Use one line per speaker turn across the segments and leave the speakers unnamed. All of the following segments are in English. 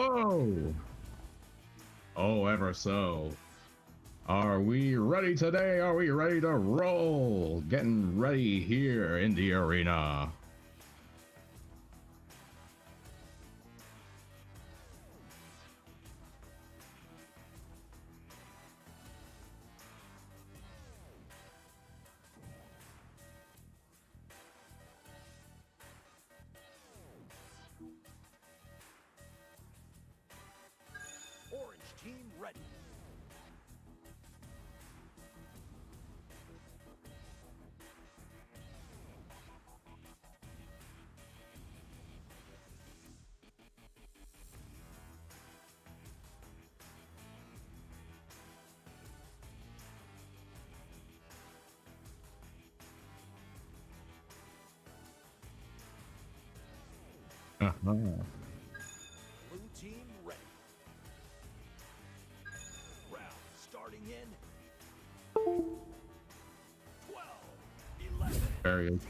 go! Oh, ever so. Are we ready today? Are we ready to roll? Getting ready here in the arena.
Orange team ready. Blue team ready. Round starting in 12, 11,
Very,
10,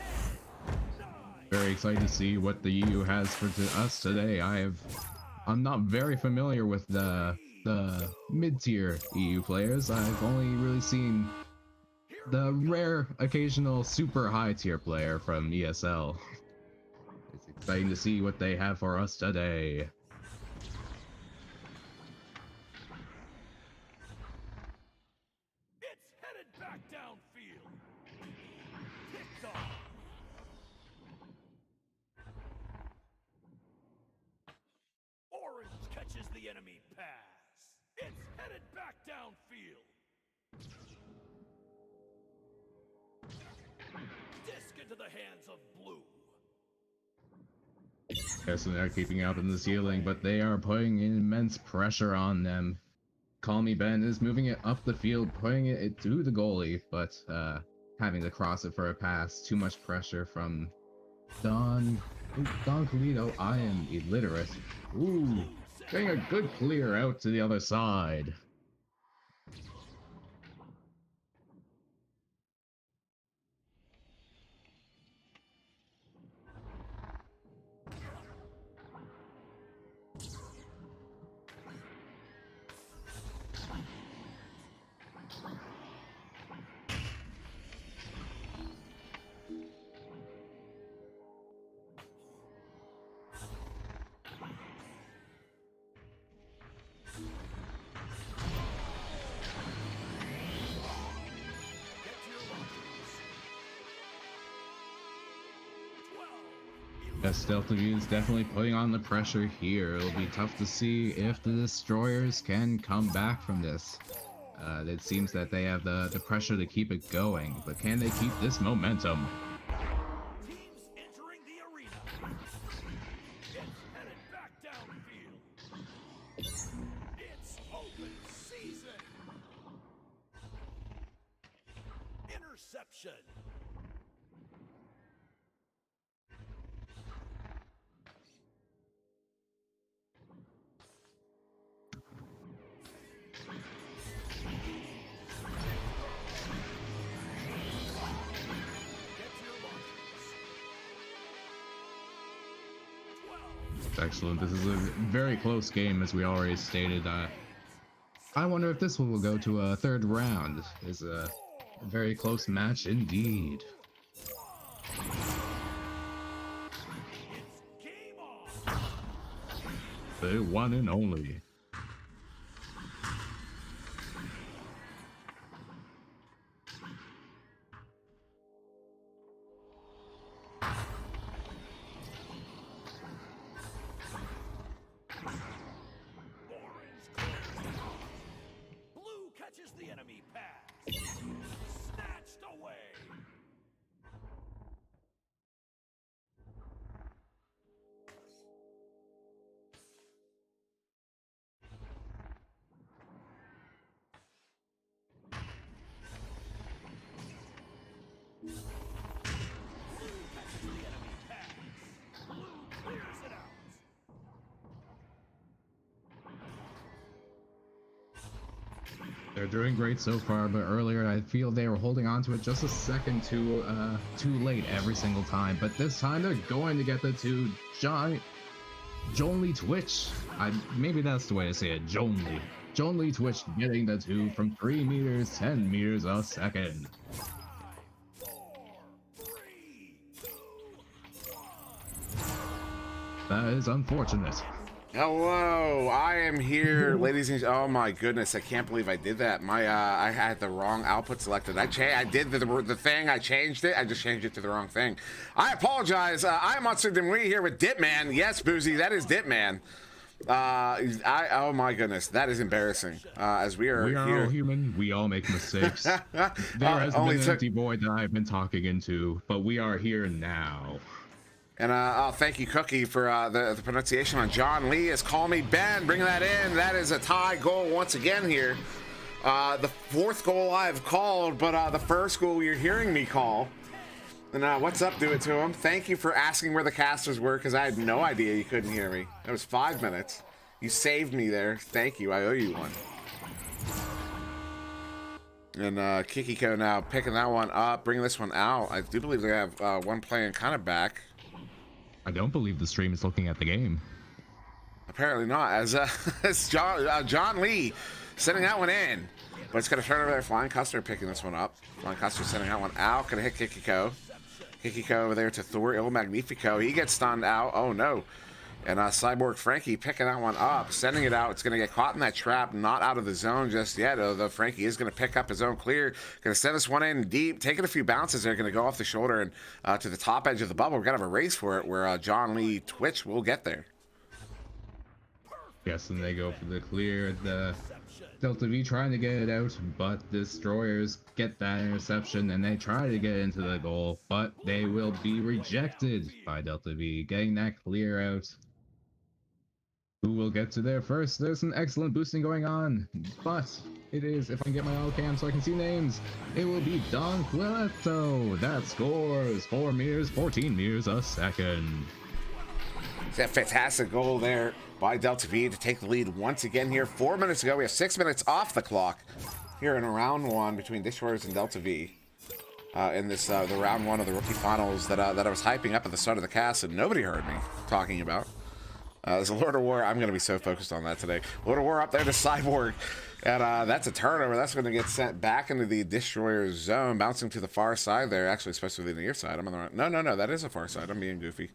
9.
very excited to see what the EU has for us today. I'm not very familiar with the mid-tier EU players. I've only really seen the rare occasional super high-tier player from ESL. It's exciting to see what they have for us today.
It's headed back downfield. Picked off. Orange catches the enemy pass. It's headed back downfield. Disc into the hands of blue.
Yes, and they're keeping up in the ceiling, but they are putting immense pressure on them. Call Me Ben is moving it up the field, putting it to the goalie, but having to cross it for a pass. Too much pressure from Don Colito. I am illiterate. Ooh, getting a good clear out to the other side. Yes, Delta View is definitely putting on the pressure here. It'll be tough to see if the Destroyers can come back from this. It seems that they have the pressure to keep it going, but can they keep this momentum?
Teams entering the arena. It's headed back downfield. It's open season. Interception.
Excellent. This is a very close game, as we already stated. I wonder if this one will go to a third round. It's a very close match indeed. The one and only.
Blue catches the enemy pass. Snatched away. Blue catches the enemy pass. Blue clears it out.
They're doing great so far, but earlier I feel they were holding on to it just a second too late every single time. But this time they're going to get the two giant Jonely Twitch. Maybe that's the way to say it. Jonely. Jonely Twitch getting the 2 from 3 meters, 10 meters a second.
4, 3, 2, 1.
That is unfortunate.
Hello, I am here, ladies and oh my goodness, I can't believe I did that. I had the wrong output selected. I did the thing, I changed it, I just changed it to the wrong thing. I apologize. I'm Monster Demwe here with Dipman. Yes, Boozy, that is Dipman. Oh my goodness, that is embarrassing. As we are here.
All human, we all make mistakes. There has been an empty void that I've been talking into, but we are here now.
And thank you, Cookie, for the pronunciation on John Lee. Is Call Me Ben, bring that in. That is a tie goal once again here. The 4th goal I've called, but the 1st goal you're hearing me call. And what's up, do it to him. Thank you for asking where the casters were, because I had no idea you couldn't hear me. It was 5 minutes. You saved me there. Thank you. I owe you one. And Kikiko now picking that one up, bringing this one out. I do believe they have one playing kind of back.
I don't believe the stream is looking at the game.
Apparently not, as John Lee sending that one in. But it's going to turn over there. Flying Custer picking this one up. Flying Custer sending that one out. Going to hit Kikiko. Kikiko over there to Thor Il Magnifico. He gets stunned out. Oh, no. And Cyborg Frankie picking that one up. Sending it out. It's going to get caught in that trap. Not out of the zone just yet. Although Frankie is going to pick up his own clear. Going to send this one in deep. Taking a few bounces there. Going to go off the shoulder and to the top edge of the bubble. We're going to have a race for it where John Lee Twitch will get there.
Yes, and they go for the clear. The Delta V trying to get it out, but Destroyers get that interception and they try to get into the goal, but they will be rejected by Delta V, getting that clear out. Who will get to there first? There's some excellent boosting going on, but it is, if I can get my all cam so I can see names, it will be Don Quileto that scores 4 meters, 14 meters a second.
It's a fantastic goal there by Delta V to take the lead once again here. 4 minutes ago, we have 6 minutes off the clock here in round 1 between Destroyers and Delta V. In this the round 1 of the rookie finals that I was hyping up at the start of the cast and nobody heard me talking about. There's a Lord of War. I'm going to be so focused on that today. Lord of War up there to Cyborg. And that's a turnover. That's going to get sent back into the Destroyer zone, bouncing to the far side there. Actually, especially the near side. I'm on the right. No. That is a far side. I'm being goofy.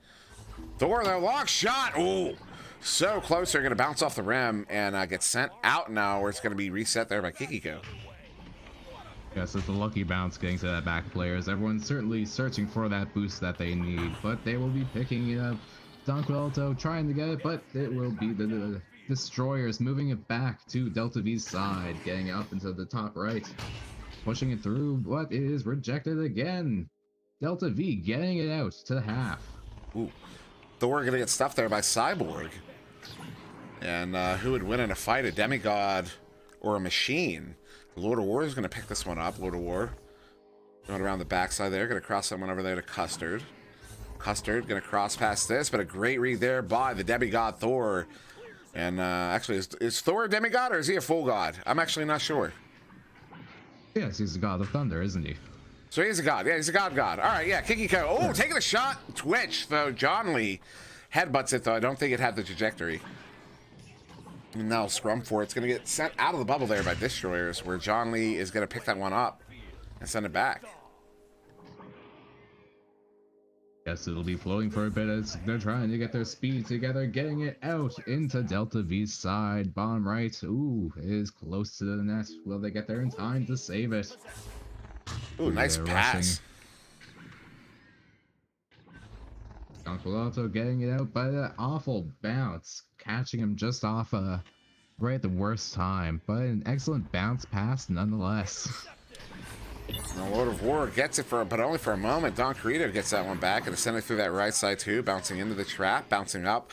Thor, their long shot. Ooh, so close. They're going to bounce off the rim and get sent out now, where it's going to be reset there by Kikiko.
Yes, it's a lucky bounce getting to that back players. Everyone's certainly searching for that boost that they need, but they will be picking it up. Don Quileto trying to get it, but it will be the Destroyers moving it back to Delta V's side, getting up into the top right, pushing it through, but it is rejected again. Delta V getting it out to half.
Ooh, Thor gonna get stuffed there by Cyborg. And who would win in a fight, a demigod or a machine? Lord of War is gonna pick this one up. Lord of War going around the backside there, gonna cross someone over there to Custard. Custard gonna cross past this, but a great read there by the demigod Thor. And actually, is Thor a demigod or is he a full god? I'm actually not sure.
Yes, he's the god of thunder, isn't he?
So he's a god. Yeah, he's a god. All right, yeah, Kikiko. Oh, taking a shot. Twitch, though. John Lee headbutts it, though. I don't think it had the trajectory. And now scrum for it. It's going to get sent out of the bubble there by Destroyers, where John Lee is going to pick that one up and send it back.
Yes, it'll be floating for a bit as they're trying to get their speed together, getting it out into Delta V's side. Bottom right, ooh, is close to the net. Will they get there in time to save it?
Ooh, nice pass.
Don Quileto getting it out by that awful bounce, catching him just off right at the worst time, but an excellent bounce pass nonetheless.
The Lord of War gets it but only for a moment. Don Corito gets that one back and send it through that right side too, bouncing into the trap, bouncing up.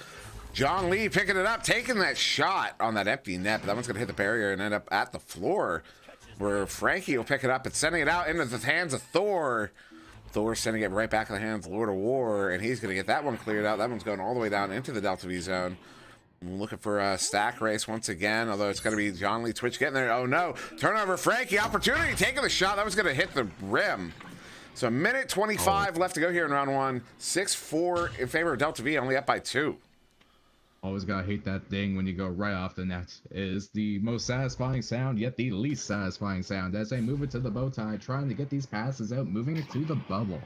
John Lee picking it up, taking that shot on that empty net, but that one's gonna hit the barrier and end up at the floor, where Frankie will pick it up and sending it out into the hands of Thor. Thor sending it right back in the hands of Lord of War, and he's gonna get that one cleared out. That one's going all the way down into the Delta V zone. I'm looking for a stack race once again, although it's going to be John Lee Twitch getting there. Oh no, turnover, Frankie, opportunity, taking the shot. That was going to hit the rim. So a minute 25 left to go here in round 1. 6-4 in favor of Delta V, only up by 2.
Always gotta hate that thing when you go right off the net. It is the most satisfying sound, yet the least satisfying sound as they move it to the bow tie, trying to get these passes out, moving it to the bubble.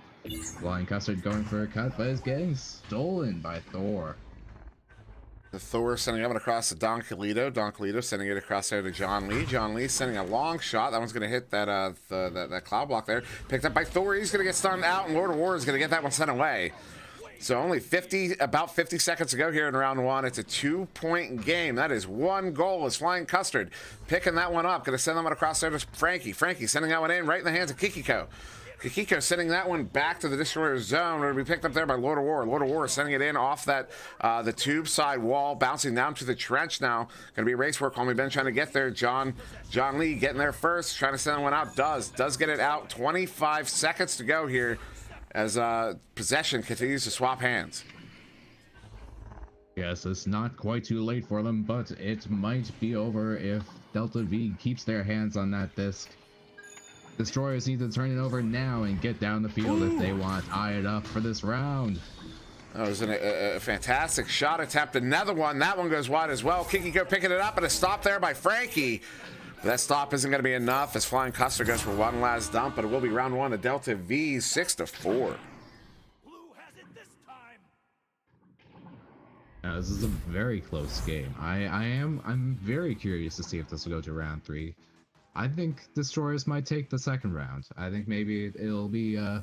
Flying Custard going for a cut, but is getting stolen by Thor.
The Thor sending that one across to Don Calito. Don Calito sending it across there to John Lee. John Lee sending a long shot. That one's going to hit that that cloud block there. Picked up by Thor. He's going to get stunned out, and Lord of War is going to get that one sent away. So only about 50 seconds to go here in round one. It's a 2-point game. That is 1 goal. Is Flying Custard picking that one up. Going to send that one across there to Frankie. Frankie sending that one in right in the hands of Kikiko. Kikiko sending that one back to the Destroyer zone. It'll be picked up there by Lord of War. Lord of War sending it in off that the tube side wall, bouncing down to the trench now. Going to be a race for Call Me Ben trying to get there. John Lee getting there first, trying to send one out. Does get it out. 25 seconds to go here as possession continues to swap hands.
Yes, it's not quite too late for them, but it might be over if Delta V keeps their hands on that disc. Destroyers need to turn it over now and get down the field if they want to tie it up for this round.
That was a fantastic shot attempt. Another one. That one goes wide as well. Kikiko picking it up, and a stop there by Frankie. But that stop isn't going to be enough as Flying Custard goes for one last dump, but it will be round one to Delta V, 6-4.
Blue has it this time.
Now, this is a very close game. I'm very curious to see if this will go to round 3. I think Destroyers might take the second round. I think maybe it'll be a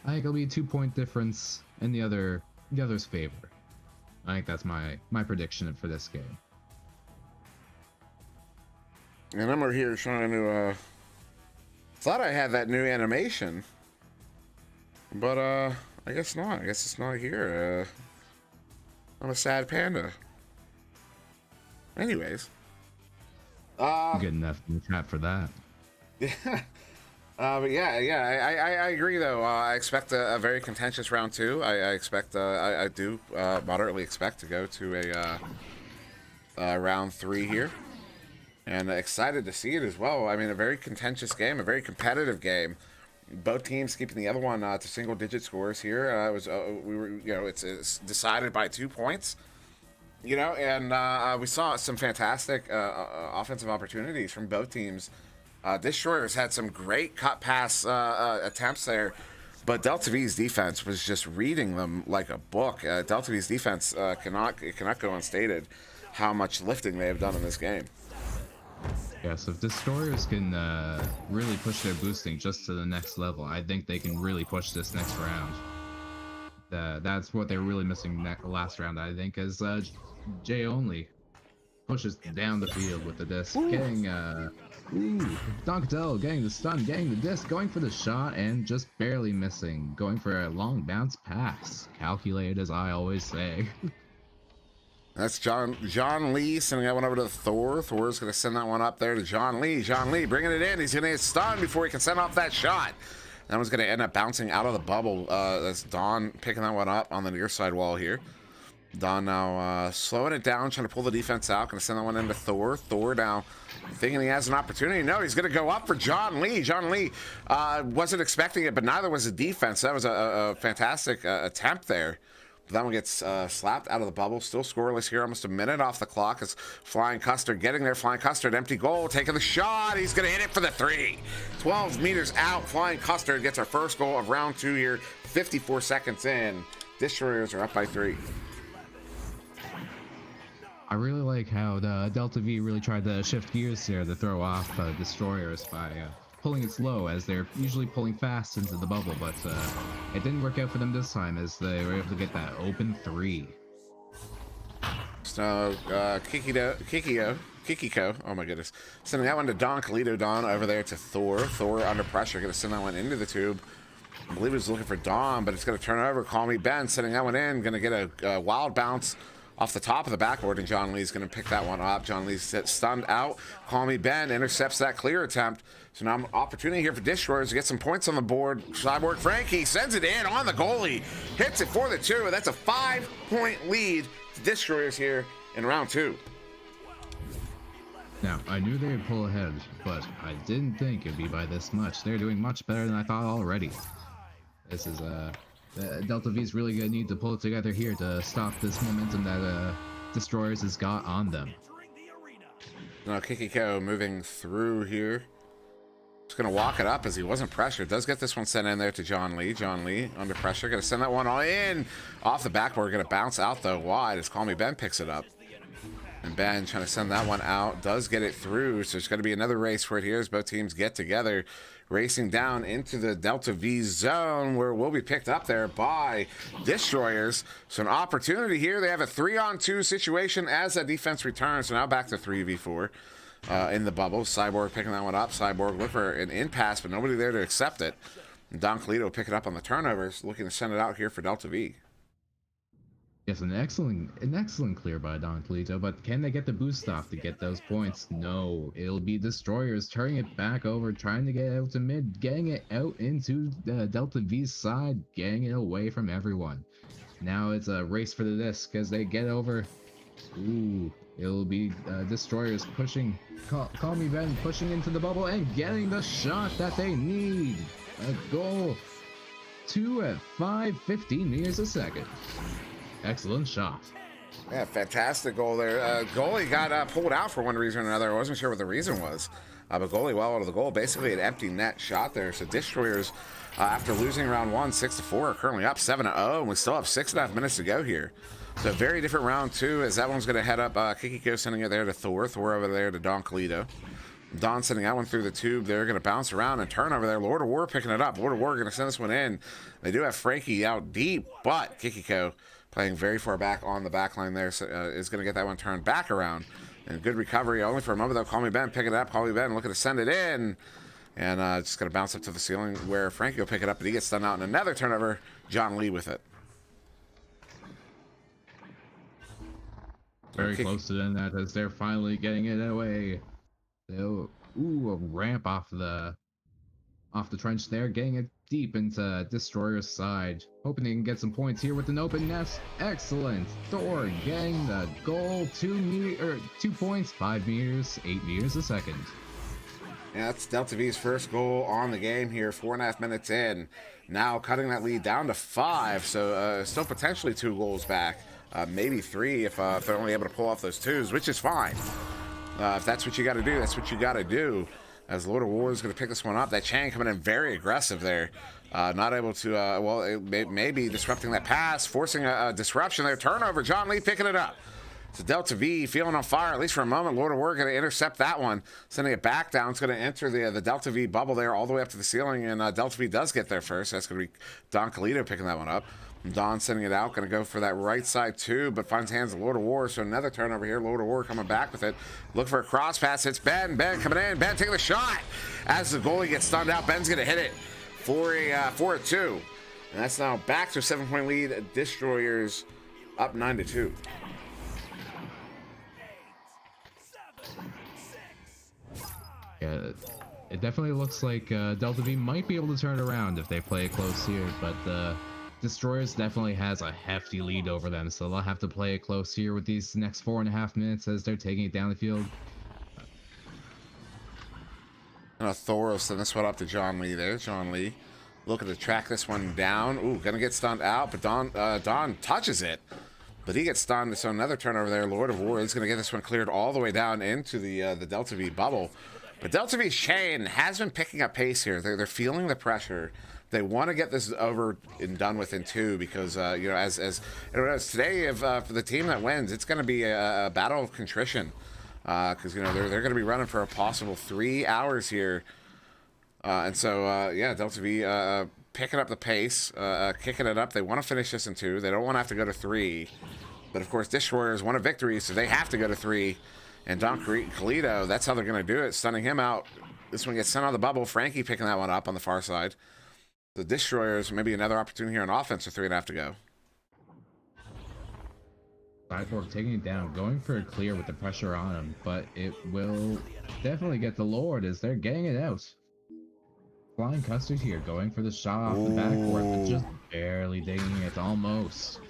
2-point difference in the other's favor. I think that's my prediction for this game.
And I'm over here trying to thought I had that new animation, but I guess not. I guess it's not here. I'm a sad panda. Anyways.
Good enough in the chat for that.
Yeah. But I agree though. I expect a very contentious round 2. I do moderately expect to go to a round 3 here, and excited to see it as well. I mean, a very contentious game, a very competitive game. Both teams keeping the other one to single-digit scores here. It's decided by 2 points. And we saw some fantastic offensive opportunities from both teams. Destroyers had some great cut pass attempts there, but Delta V's defense was just reading them like a book. Delta V's defense cannot go unstated how much lifting they have done in this game.
Yes, if Destroyers can really push their boosting just to the next level, I think they can really push this next round. That's what they're really missing last round, I think, as Jay Only pushes down the field with the disc, getting Donatello getting the stun, getting the disc, going for the shot, and just barely missing, going for a long bounce pass. Calculated, as I always say.
That's John Lee sending that one over to Thor. Thor's going to send that one up there to John Lee. John Lee bringing it in. He's going to get stunned before he can send off that shot. That one's going to end up bouncing out of the bubble. That's Don picking that one up on the near side wall here. Don now slowing it down, trying to pull the defense out. Going to send that one into Thor. Thor now thinking he has an opportunity. No, he's going to go up for John Lee. John Lee wasn't expecting it, but neither was the defense. That was a fantastic attempt there. But that one gets slapped out of the bubble. Still scoreless here. Almost a minute off the clock. As Flying Custard getting there. Flying Custard, empty goal. Taking the shot. He's going to hit it for the 3. 12 meters out. Flying Custard gets our first goal of round 2 here. 54 seconds in. Destroyers are up by 3.
I really like how the Delta V really tried to shift gears here to throw off Destroyers by pulling it slow, as they're usually pulling fast into the bubble, but it didn't work out for them this time as they were able to get that open 3.
So Kikiko, oh my goodness, sending that one to Don Calito. Don over there to Thor. Thor under pressure, going to send that one into the tube. I believe he was looking for Don, but it's going to turn over. Call Me Ben, sending that one in, going to get a wild bounce off the top of the backboard, and John Lee's going to pick that one up. John Lee's stunned out. Call Me Ben intercepts that clear attempt. So now an opportunity here for Destroyers to get some points on the board. Cyborg Frankie sends it in on the goalie. Hits it for the 2. That's a 5-point lead to Destroyers here in round 2.
Now, I knew they would pull ahead, but I didn't think it'd be by this much. They're doing much better than I thought already. This is Delta V's really gonna need to pull it together here to stop this momentum that Destroyers has got on them.
Entering the arena.
Now Kikiko moving through here. Just gonna walk it up as he wasn't pressured. Does get this one sent in there to John Lee. John Lee under pressure. Gonna send that one all in. Off the backboard. Gonna bounce out though wide as Call Me Ben picks it up. And Ben trying to send that one out. Does get it through. So it's gonna be another race right here as both teams get together. Racing down into the Delta V zone where we'll be picked up there by Destroyers. So an opportunity here. They have a 3-on-2 situation as that defense returns. So now back to 3v4 in the bubble. Cyborg picking that one up. Cyborg look for an in pass, but nobody there to accept it. And Don Calito pick it up on the turnovers, looking to send it out here for Delta V.
Yes, an excellent clear by Don Calito, but can they get the boost off to get those points? No, it'll be Destroyers turning it back over, trying to get out to mid, getting it out into the Delta V's side, getting it away from everyone. Now it's a race for the disc as they get over. Ooh, it'll be Destroyers pushing, Call Me Ben pushing into the bubble and getting the shot that they need. A goal. 2 at 15 meters a second. Excellent shot.
Yeah, fantastic goal there. Goalie got pulled out for one reason or another. I wasn't sure what the reason was. But goalie well out of the goal. Basically an empty net shot there. So Destroyers, after losing round 1, 6-4, are currently up 7-0. And we still have 6.5 minutes to go here. So very different round 2 as that one's going to head up. Kikiko sending it there to Thor. Thor over there to Don Calito. Don sending that one through the tube. They're going to bounce around and turn over there. Lord of War picking it up. Lord of War going to send this one in. They do have Frankie out deep, but Kikiko playing very far back on the back line there, so, is going to get that one turned back around. And good recovery, only for a moment though. Call Me Ben, pick it up. Call Me Ben looking to send it in. And just going to bounce up to the ceiling where Frankie will pick it up, but he gets stunned out. And another turnover, John Lee with it.
Very close to the net as they're finally getting it away. Ooh, a ramp off the trench there, getting it deep into Destroyer's side. Hoping they can get some points here with an open nest. Excellent. Thor getting the goal. 2 points, 5 meters, 8 meters a second.
Yeah, that's Delta V's first goal on the game here, 4.5 minutes in. Now cutting that lead down to 5, so still potentially 2 goals back. Maybe 3 if they're only able to pull off those 2s, which is fine. If that's what you got to do, that's what you got to do. As Lord of War is going to pick this one up. That Chang coming in very aggressive there. Not able to, well, it may be disrupting that pass, forcing a disruption there. Turnover, John Lee picking it up. So Delta V feeling on fire, at least for a moment. Lord of War going to intercept that one, sending it back down. It's going to enter the Delta V bubble there all the way up to the ceiling, and Delta V does get there first. That's going to be Don Calito picking that one up. Don sending it out, going to go for that right side too, but finds hands of Lord of War. So another turnover here. Lord of War coming back with it. Look for a cross pass. It's Ben. Ben coming in. Ben taking the shot. As the goalie gets stunned out, Ben's going to hit it for a 2. And that's now back to a 7-point lead. Destroyers up 9-2.
Yeah, it definitely looks like Delta V might be able to turn it around if they play it close here, but Destroyers definitely has a hefty lead over them, so they'll have to play it close here with these next 4.5 minutes as they're taking it down the field.
Thor will send this one up to John Lee there. John Lee looking to track this one down. Ooh, gonna get stunned out, but Don touches it. But he gets stunned, so another turnover there. Lord of War is going to get this one cleared all the way down into the Delta V bubble. But Delta V's Shane has been picking up pace here. They're feeling the pressure. They want to get this over and done with in 2 because, you know, as today, for the team that wins, it's going to be a battle of contrition. Because, you know, they're going to be running for a possible 3 hours here. And so, yeah, Delta V picking up the pace, kicking it up. They want to finish this in 2. They don't want to have to go to 3. But, of course, Destroyers won a victory, so they have to go to 3. And Don Calito, that's how they're going to do it, stunning him out. This one gets sent on the bubble. Frankie picking that one up on the far side. The Destroyers, maybe another opportunity here on offense with 3.5 to go.
Cyborg taking it down, going for a clear with the pressure on him, but it will definitely get the Lord as they're getting it out. Flying Custard here, going for the shot off the backboard, but just barely digging it, almost.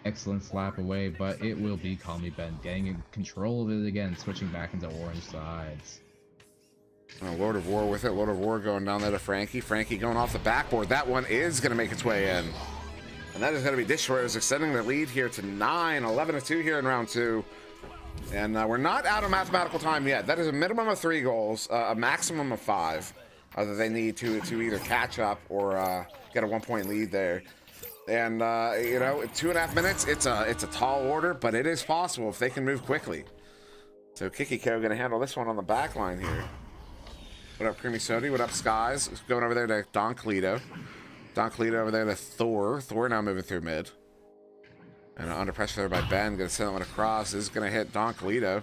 Excellent slap away, but it will be Call Me Ben, getting in control of it again, switching back into orange sides.
Lord of War with it. Lord of War going down there to Frankie. Frankie going off the backboard. That one is going to make its way in. And that is going to be Destroyers extending their lead here to 9, 11-2 here in round 2. And we're not out of mathematical time yet. That is a minimum of 3 goals, a maximum of 5 that they need to either catch up or get a 1-point lead there. And, you know, 2.5 minutes, it's a tall order, but it is possible if they can move quickly. So Kikiko going to handle this one on the back line here. What up, Creamy Sody? What up, Skies? Going over there to Don Cleto. Don Cleto over there to Thor. Thor now moving through mid. And under pressure there by Ben. Going to send that one across. This is going to hit Don Cleto.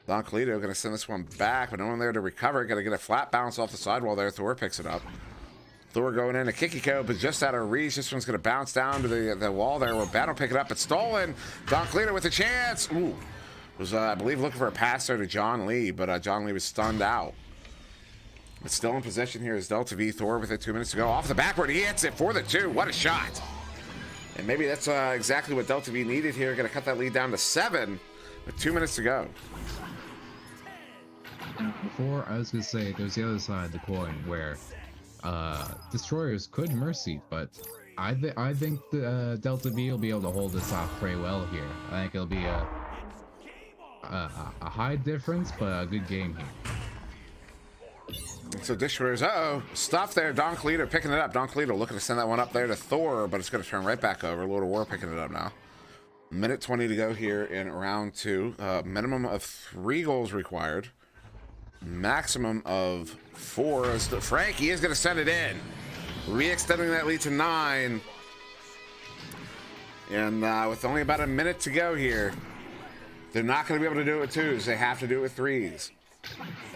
Don Cleto going to send this one back, but no one there to recover. Got to get a flat bounce off the sidewall there. Thor picks it up. Thor going in to Kikiko, but just out of reach. This one's going to bounce down to the wall there. Where Ben will pick it up. It's stolen. Don Cleto with a chance. Ooh. Was, I believe, looking for a pass there to John Lee, but John Lee was stunned out. But still in position here is Delta V. Thor with it 2 minutes to go. Off the backward, he hits it for the 2. What a shot. And maybe that's exactly what Delta V needed here. Going to cut that lead down to 7 with 2 minutes to go.
Before, I was going to say, there's the other side of the coin where Destroyers could mercy, but I think the Delta V will be able to hold this off pretty well here. I think it'll be a high difference, but a good game here.
So Destroyers, stuff there. Don Cleto picking it up. Don Cleto looking to send that one up there to Thor, but it's going to turn right back over. Lord of War picking it up now. Minute 20 to go here in round 2. Minimum of 3 goals required. Maximum of 4. Frankie is going to send it in. Re-extending that lead to 9. And with only about a minute to go here, they're not going to be able to do it with 2s. They have to do it with 3s.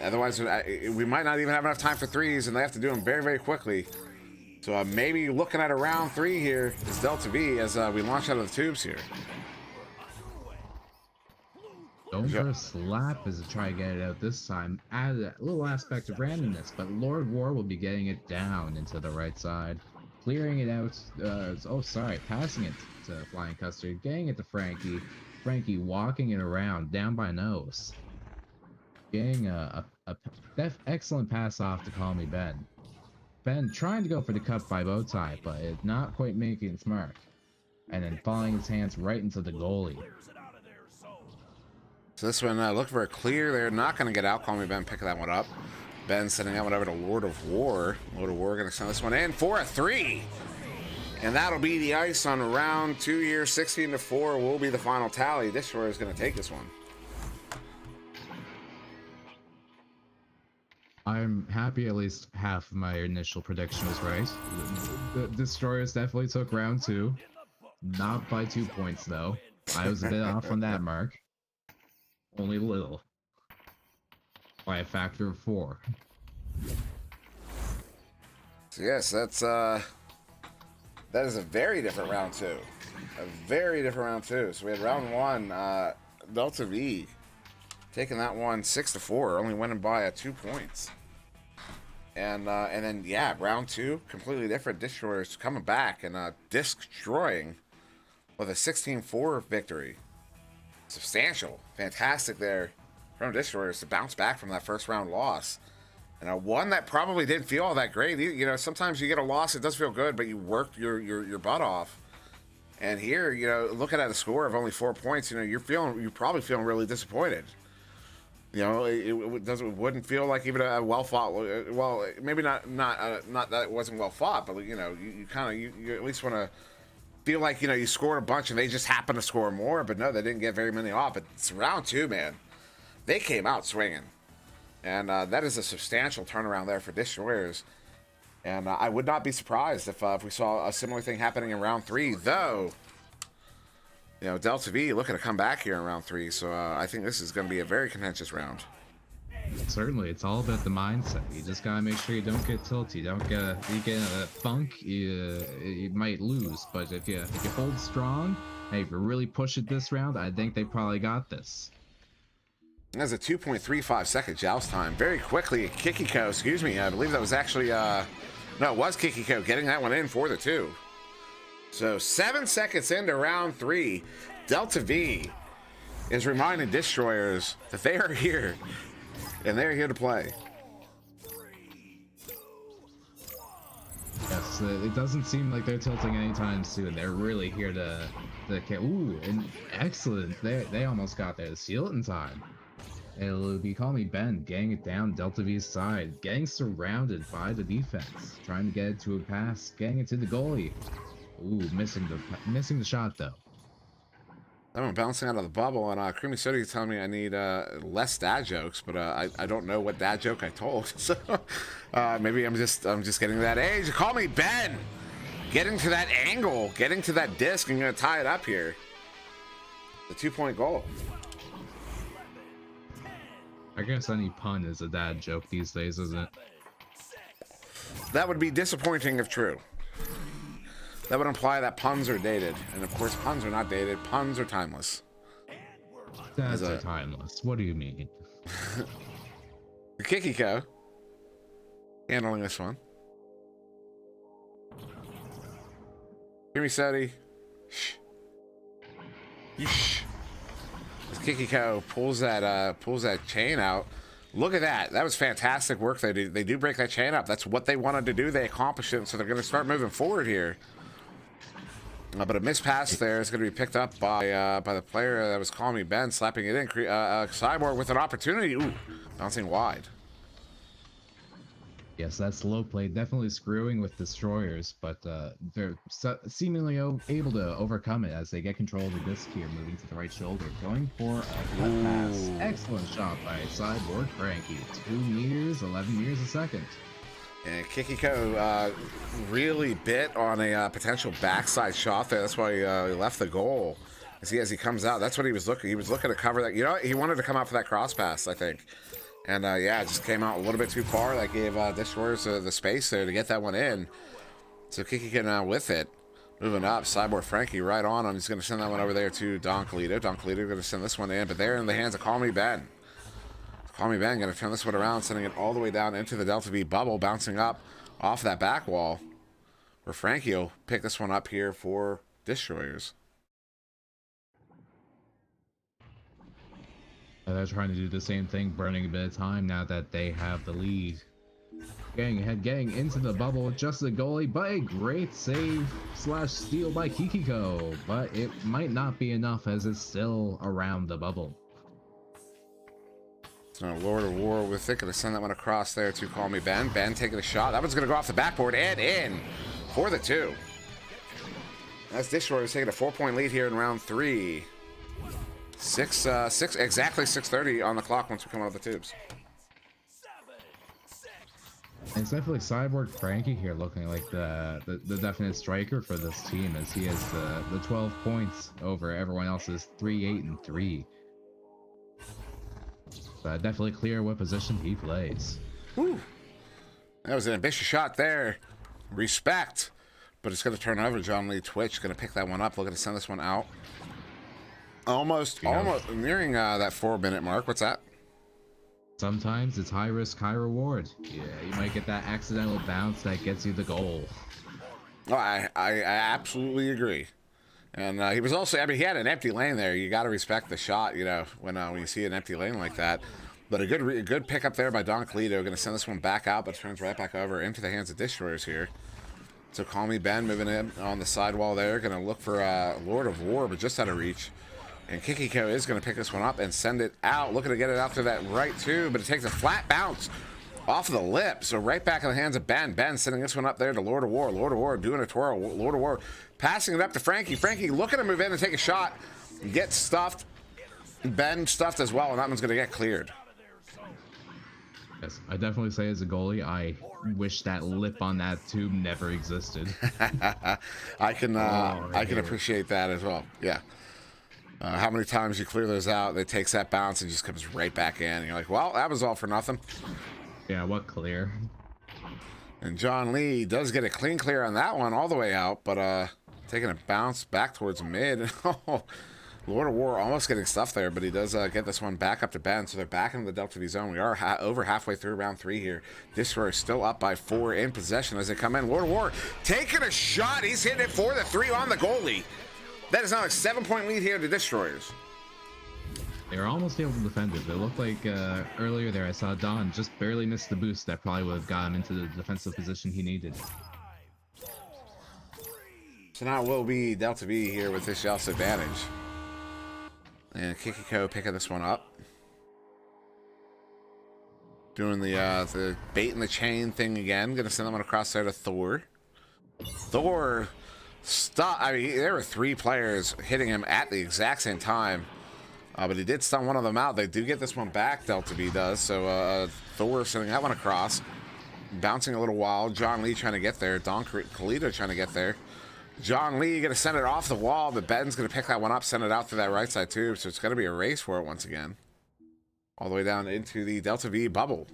Otherwise, we might not even have enough time for 3s, and they have to do them very, very quickly. So maybe looking at a round 3 here is Delta V as we launch out of the tubes here.
Going for a slap as to try to get it out this time. Add a little aspect of randomness, but Lord War will be getting it down into the right side. Clearing it out. Passing it to Flying Custard. Getting it to Frankie. Frankie walking it around, down by nose. Getting a excellent pass off to Call Me Ben. Ben trying to go for the cut by Bowtie, but it's not quite making its mark. And then falling his hands right into the goalie.
So this one, look for a clear. They're not going to get out. Call Me Ben picking that one up. Ben sending that one over to Lord of War. Lord of War going to send this one in for a 3. And that'll be the ice on round 2 here. 16-4 will be the final tally. Destroyer is going to take this one.
I'm happy at least half of my initial prediction was right. The Destroyers definitely took round 2. Not by 2 points, though. I was a bit off on that mark. Only a little. By a factor of 4.
So yes, that is a very different round 2. A very different round 2. So we had round 1, Delta V taking that one 6-4, only winning by 2 points. And then yeah, round 2, completely different. Destroyers coming back and destroying with a 16-4 victory. Substantial, fantastic there from Destroyers to bounce back from that first round loss. And one that probably didn't feel all that great. You know, sometimes you get a loss, it does feel good, but you worked your butt off. And here, you know, looking at a score of only 4 points, you know, you're probably feeling really disappointed. You know, it wouldn't feel like even a well fought. Well, maybe not that it wasn't well fought, but you know, you at least want to feel like, you know, you scored a bunch and they just happened to score more. But no, they didn't get very many off. But it's round 2, man. They came out swinging, and that is a substantial turnaround there for Destroyers. And I would not be surprised if we saw a similar thing happening in round 3, though. You know, Delta V looking to come back here in round 3, so I think this is going to be a very contentious round.
Certainly, it's all about the mindset. You just gotta make sure you don't get tilted. You get in a funk. You might lose, but if you hold strong, hey, if you really push it this round, I think they probably got this.
That's a 2.35 second joust time. Very quickly, Kikiko, excuse me, I believe that was actually, no, it was Kikiko getting that one in for the 2. So 7 seconds into round 3, Delta V is reminding Destroyers that they are here, and they're here to play.
Yes, Yes, it doesn't seem like they're tilting anytime soon. They're really here to ooh, and excellent. They almost got there. Seal it in time. It'll be Call Me Ben, getting it down Delta V's side, getting surrounded by the defense, trying to get it to a pass, getting it to the goalie. Ooh, missing the shot though.
I'm bouncing out of the bubble, and Creamy Soda is telling me I need less dad jokes, but I don't know what dad joke I told. So maybe I'm just getting to that age. Call me Ben. Getting to that angle, getting to that disc, and gonna tie it up here. The 2-point goal.
I guess any pun is a dad joke these days, isn't it?
That would be disappointing if true. That would imply that puns are dated, and of course puns are not dated. Puns are timeless.
Dads are timeless. What do you mean?
Kikiko handling this one. Hear me, Seti. Shh. Shh. As Kikiko pulls that chain out. Look at that. That was fantastic work. They do break that chain up. That's what they wanted to do. They accomplished it, so they're going to start moving forward here. But a missed pass there is going to be picked up by the player that was calling me Ben, slapping it in. Cyborg with an opportunity. Ooh, bouncing wide.
Yes, that slow play definitely screwing with destroyers, but they're seemingly able to overcome it as they get control of the disc here, moving to the right shoulder, going for a cut pass. Excellent shot by Cyborg Frankie. 2 meters, 11 meters a second.
And Kikiko really bit on a potential backside shot there. That's why he left the goal. As he comes out, that's what he was looking. He was looking to cover that. You know, he wanted to come out for that cross pass, I think. And yeah, it just came out a little bit too far. That gave Destroyers the space there to get that one in. So Kikiko now with it. Moving up, Cyborg Frankie right on him. He's going to send that one over there to Don Colito. Don Colito going to send this one in, but they're in the hands of Call Me Ben. Call Me Ben going to turn this one around, sending it all the way down into the Delta V bubble, bouncing up off that back wall. Where Frankie will pick this one up here for Destroyers.
They're trying to do the same thing, burning a bit of time now that they have the lead. Getting ahead, getting into the bubble, just the goalie, but a great save / steal by Kikiko. But it might not be enough as it's still around the bubble.
So Lord of War with it, going to send that one across there to Call Me Ben. Ben taking a shot. That one's going to go off the backboard and in for the 2. That's Destroyers taking a 4-point lead here in round 3. Exactly 6:30 on the clock once we come out of the tubes.
And it's definitely Cyborg Frankie here looking like the definite striker for this team, as he has the 12 points over everyone else's 3-8-3. But definitely clear what position he plays.
Woo. That was an ambitious shot there. Respect. But it's going to turn over. John Lee Twitch going to pick that one up. Looking to send this one out. Almost nearing that 4-minute mark. What's that?
Sometimes it's high risk, high reward. Yeah, you might get that accidental bounce that gets you the goal.
Oh, I absolutely agree. And he was also, I mean, he had an empty lane there. You got to respect the shot, you know, when you see an empty lane like that. But a good pickup there by Don Colito. Going to send this one back out, but turns right back over into the hands of Destroyers here. So Call Me Ben moving in on the sidewall there. Going to look for Lord of War, but just out of reach. And Kikiko is going to pick this one up and send it out. Looking to get it out to that right too, but it takes a flat bounce off of the lip. So right back in the hands of Ben. Ben sending this one up there to Lord of War. Lord of War doing a twirl. Lord of War passing it up to Frankie. Frankie looking to move in and take a shot. Get stuffed. Ben stuffed as well, and that one's going to get cleared.
Yes, I definitely say as a goalie, I wish that lip on that tube never existed.
I can appreciate that as well. Yeah. How many times you clear those out, it takes that bounce and just comes right back in. And you're like, well, that was all for nothing.
Yeah, what clear?
And John Lee does get a clean clear on that one all the way out, but taking a bounce back towards mid. Lord of War almost getting stuffed there, but he does get this one back up to Ben, so they're back into the Delta V zone. We are over halfway through round 3 here. Destroyer still up by 4 in possession as they come in. Lord of War taking a shot. He's hitting it for the 3 on the goalie. That is now a 7-point lead here to Destroyers.
They were almost able to defend it. It looked like earlier there I saw Don just barely miss the boost that probably would have got him into the defensive position he needed.
So now it will be Delta V here with this Yelt's advantage. And Kikiko picking this one up. Doing the bait and the chain thing again. Gonna send that one across there to Thor. Thor stop. I mean, there were 3 players hitting him at the exact same time. But he did stun one of them out. They do get this one back, Delta V does. So Thor sending that one across. Bouncing a little wild. John Lee trying to get there. Don Kalito trying to get there. John Lee going to send it off the wall, but Ben's going to pick that one up, send it out through that right side too. So it's going to be a race for it once again. All the way down into the Delta V bubble.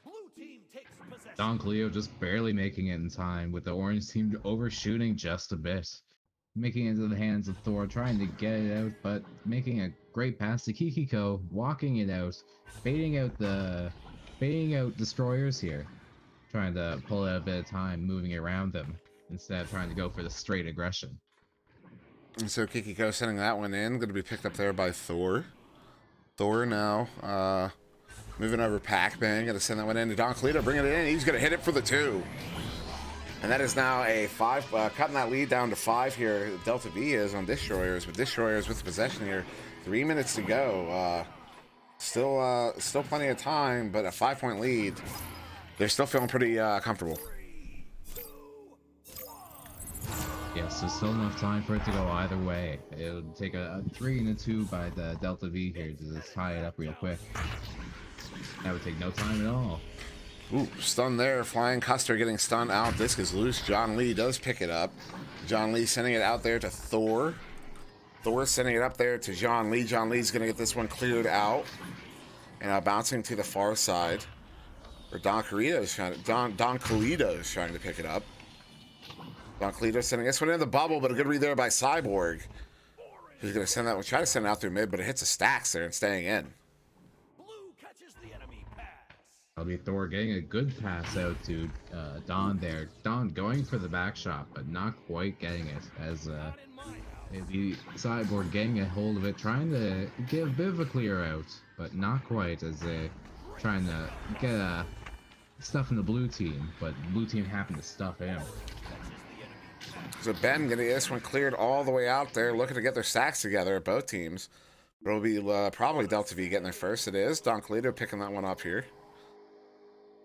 Blue team takes possession.
Don Cleo just barely making it in time, with the orange team overshooting just a bit. Making it into the hands of Thor, trying to get it out, but making a great pass to Kikiko, walking it out, baiting out destroyers here. Trying to pull out a bit of time, moving around them, instead of trying to go for the straight aggression.
And so Kikiko sending that one in, going to be picked up there by Thor. Thor now moving over Pac-Man, going to send that one in to Don Kalito, bringing it in. He's going to hit it for the 2. And that is now a 5, cutting that lead down to 5 here. Delta V is on Destroyers, with Destroyers with the possession here. 3 minutes to go. Still plenty of time, but a 5-point lead. They're still feeling pretty comfortable.
Yes, there's still enough time for it to go either way. It'll take a 3 and a 2 by the Delta V here to just tie it up real quick. That would take no time at all.
Ooh, stun there. Flying Custer getting stunned out. Disc is loose. John Lee does pick it up. John Lee sending it out there to Thor. Thor sending it up there to John Lee. John Lee's going to get this one cleared out. And bouncing to the far side. Or Don Kalito is trying to pick it up. Don Kalito sending this one in the bubble, but a good read there by Cyborg. Who's going to send that one? Try to send it out through mid, but it hits the stacks there and staying in.
Blue catches the enemy pass.
That'll be Thor getting a good pass out to Don there. Don going for the back shot, but not quite getting it, as
Not in my house.
the Cyborg getting a hold of it, trying to get a bit of a clear out, but not quite, as they trying to get stuff in the blue team, but the blue team happened to stuff him.
So Ben going to get this one cleared all the way out there, looking to get their stacks together at both teams. It'll be probably Delta V getting there first. It is. Don Kalito picking that one up here.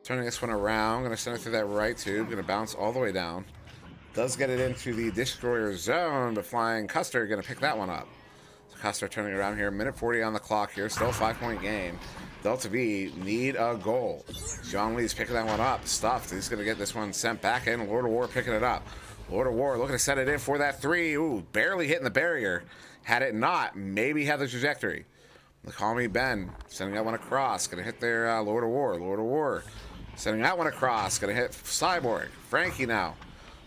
Turning this one around. Going to send it through that right tube. Going to bounce all the way down. Does get it into the Destroyer zone, but Flying Custer going to pick that one up. So Custer turning around here. Minute 40 on the clock here. Still a 5-point game. Delta V need a goal. John Lee's picking that one up. Stuffed. He's going to get this one sent back in. Lord of War picking it up. Lord of War looking to set it in for that 3. Ooh, barely hitting the barrier. Had it not, maybe had the trajectory. Call me Ben. Sending that one across. Going to hit their Lord of War. Lord of War. Sending that one across. Going to hit Cyborg. Frankie now.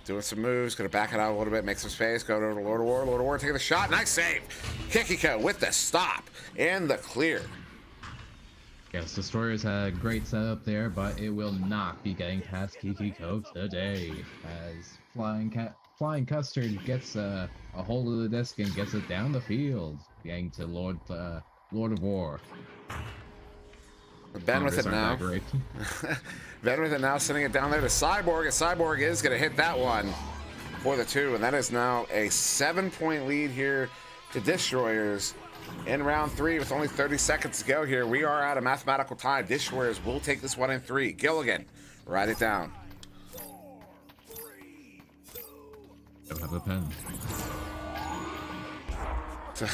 Doing some moves. Going to back it out a little bit. Make some space. Go to Lord of War. Lord of War taking the shot. Nice save. Kikiko with the stop. And the clear.
Yes, Destroyers had a great setup there, but it will not be getting past Kikiko today, as Flying Custard gets a hold of the disc and gets it down the field, getting to Lord of War.
Ben with it now. Ben with it now, sending it down there to Cyborg, and Cyborg is going to hit that one for the 2, and that is now a 7-point lead here to Destroyers. In round 3, with only 30 seconds to go here, we are out of mathematical time. Destroyers will take this one in 3. Gilligan, write it down.
Don't have a pen.
So,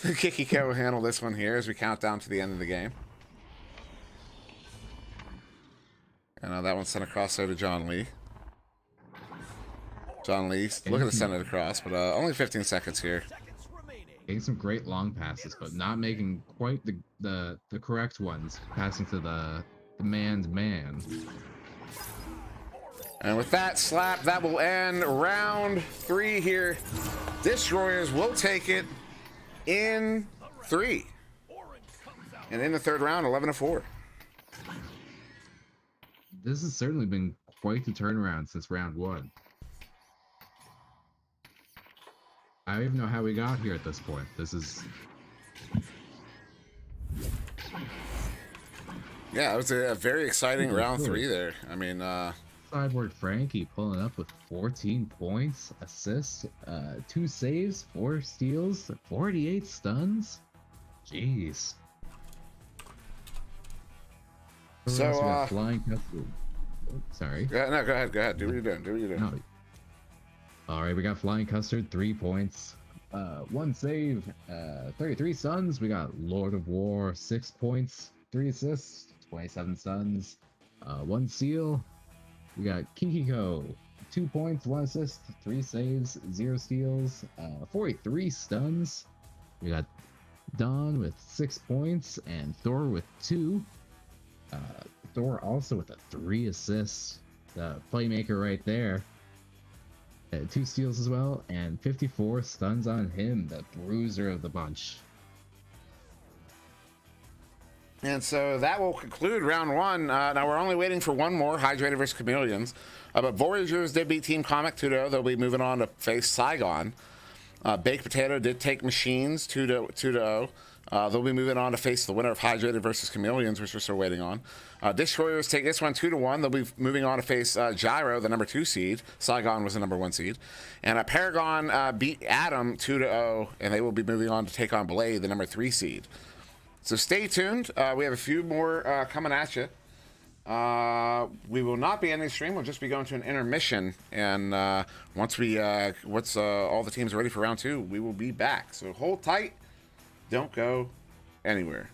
Kikiko will handle this one here as we count down to the end of the game. And that one's sent across there to John Lee. John Lee looking to send it across, but only 15 seconds here.
Getting some great long passes, but not making quite the correct ones, passing to the man's man.
And with that slap, that will end round 3 here. Destroyers will take it in 3. And in the 3rd round, 11-4.
This has certainly been quite the turnaround since round 1. I don't even know how we got here at this point. This is...
Yeah, it was a very exciting round 3 there. I mean,
Cyborg Frankie pulling up with 14 points, assists, 2 saves, 4 steals, 48 stuns. Jeez.
So,
we got flying custard. Oh, sorry.
No, go ahead. Do what you're doing.
No. All right, we got flying custard, 3 points, 1 save, 33 stuns. We got Lord of War, 6 points, 3 assists, 27 stuns, 1 seal. We got Kikiko, 2 points, 1 assist, 3 saves, 0 steals, 43 stuns. We got Don with 6 points and Thor with 2. Thor also with a 3 assists. The playmaker right there. 2 steals as well, and 54 stuns on him, the bruiser of the bunch.
And so that will conclude round 1. Now we're only waiting for one more, Hydrated versus Chameleons. But Voyagers did beat Team Comic 2-0. They'll be moving on to face Saigon. Baked Potato did take Machines 2-0. They'll be moving on to face the winner of Hydrated versus Chameleons, which we're still waiting on. Destroyers take this one 2-1. They'll be moving on to face Gyro, the number 2 seed. Saigon was the number 1 seed. And Paragon beat Adam 2-0, and they will be moving on to take on Blade, the number 3 seed. So stay tuned. We have a few more coming at you. We will not be ending the stream. We'll just be going to an intermission. And once all the teams are ready for round 2, we will be back. So hold tight. Don't go anywhere.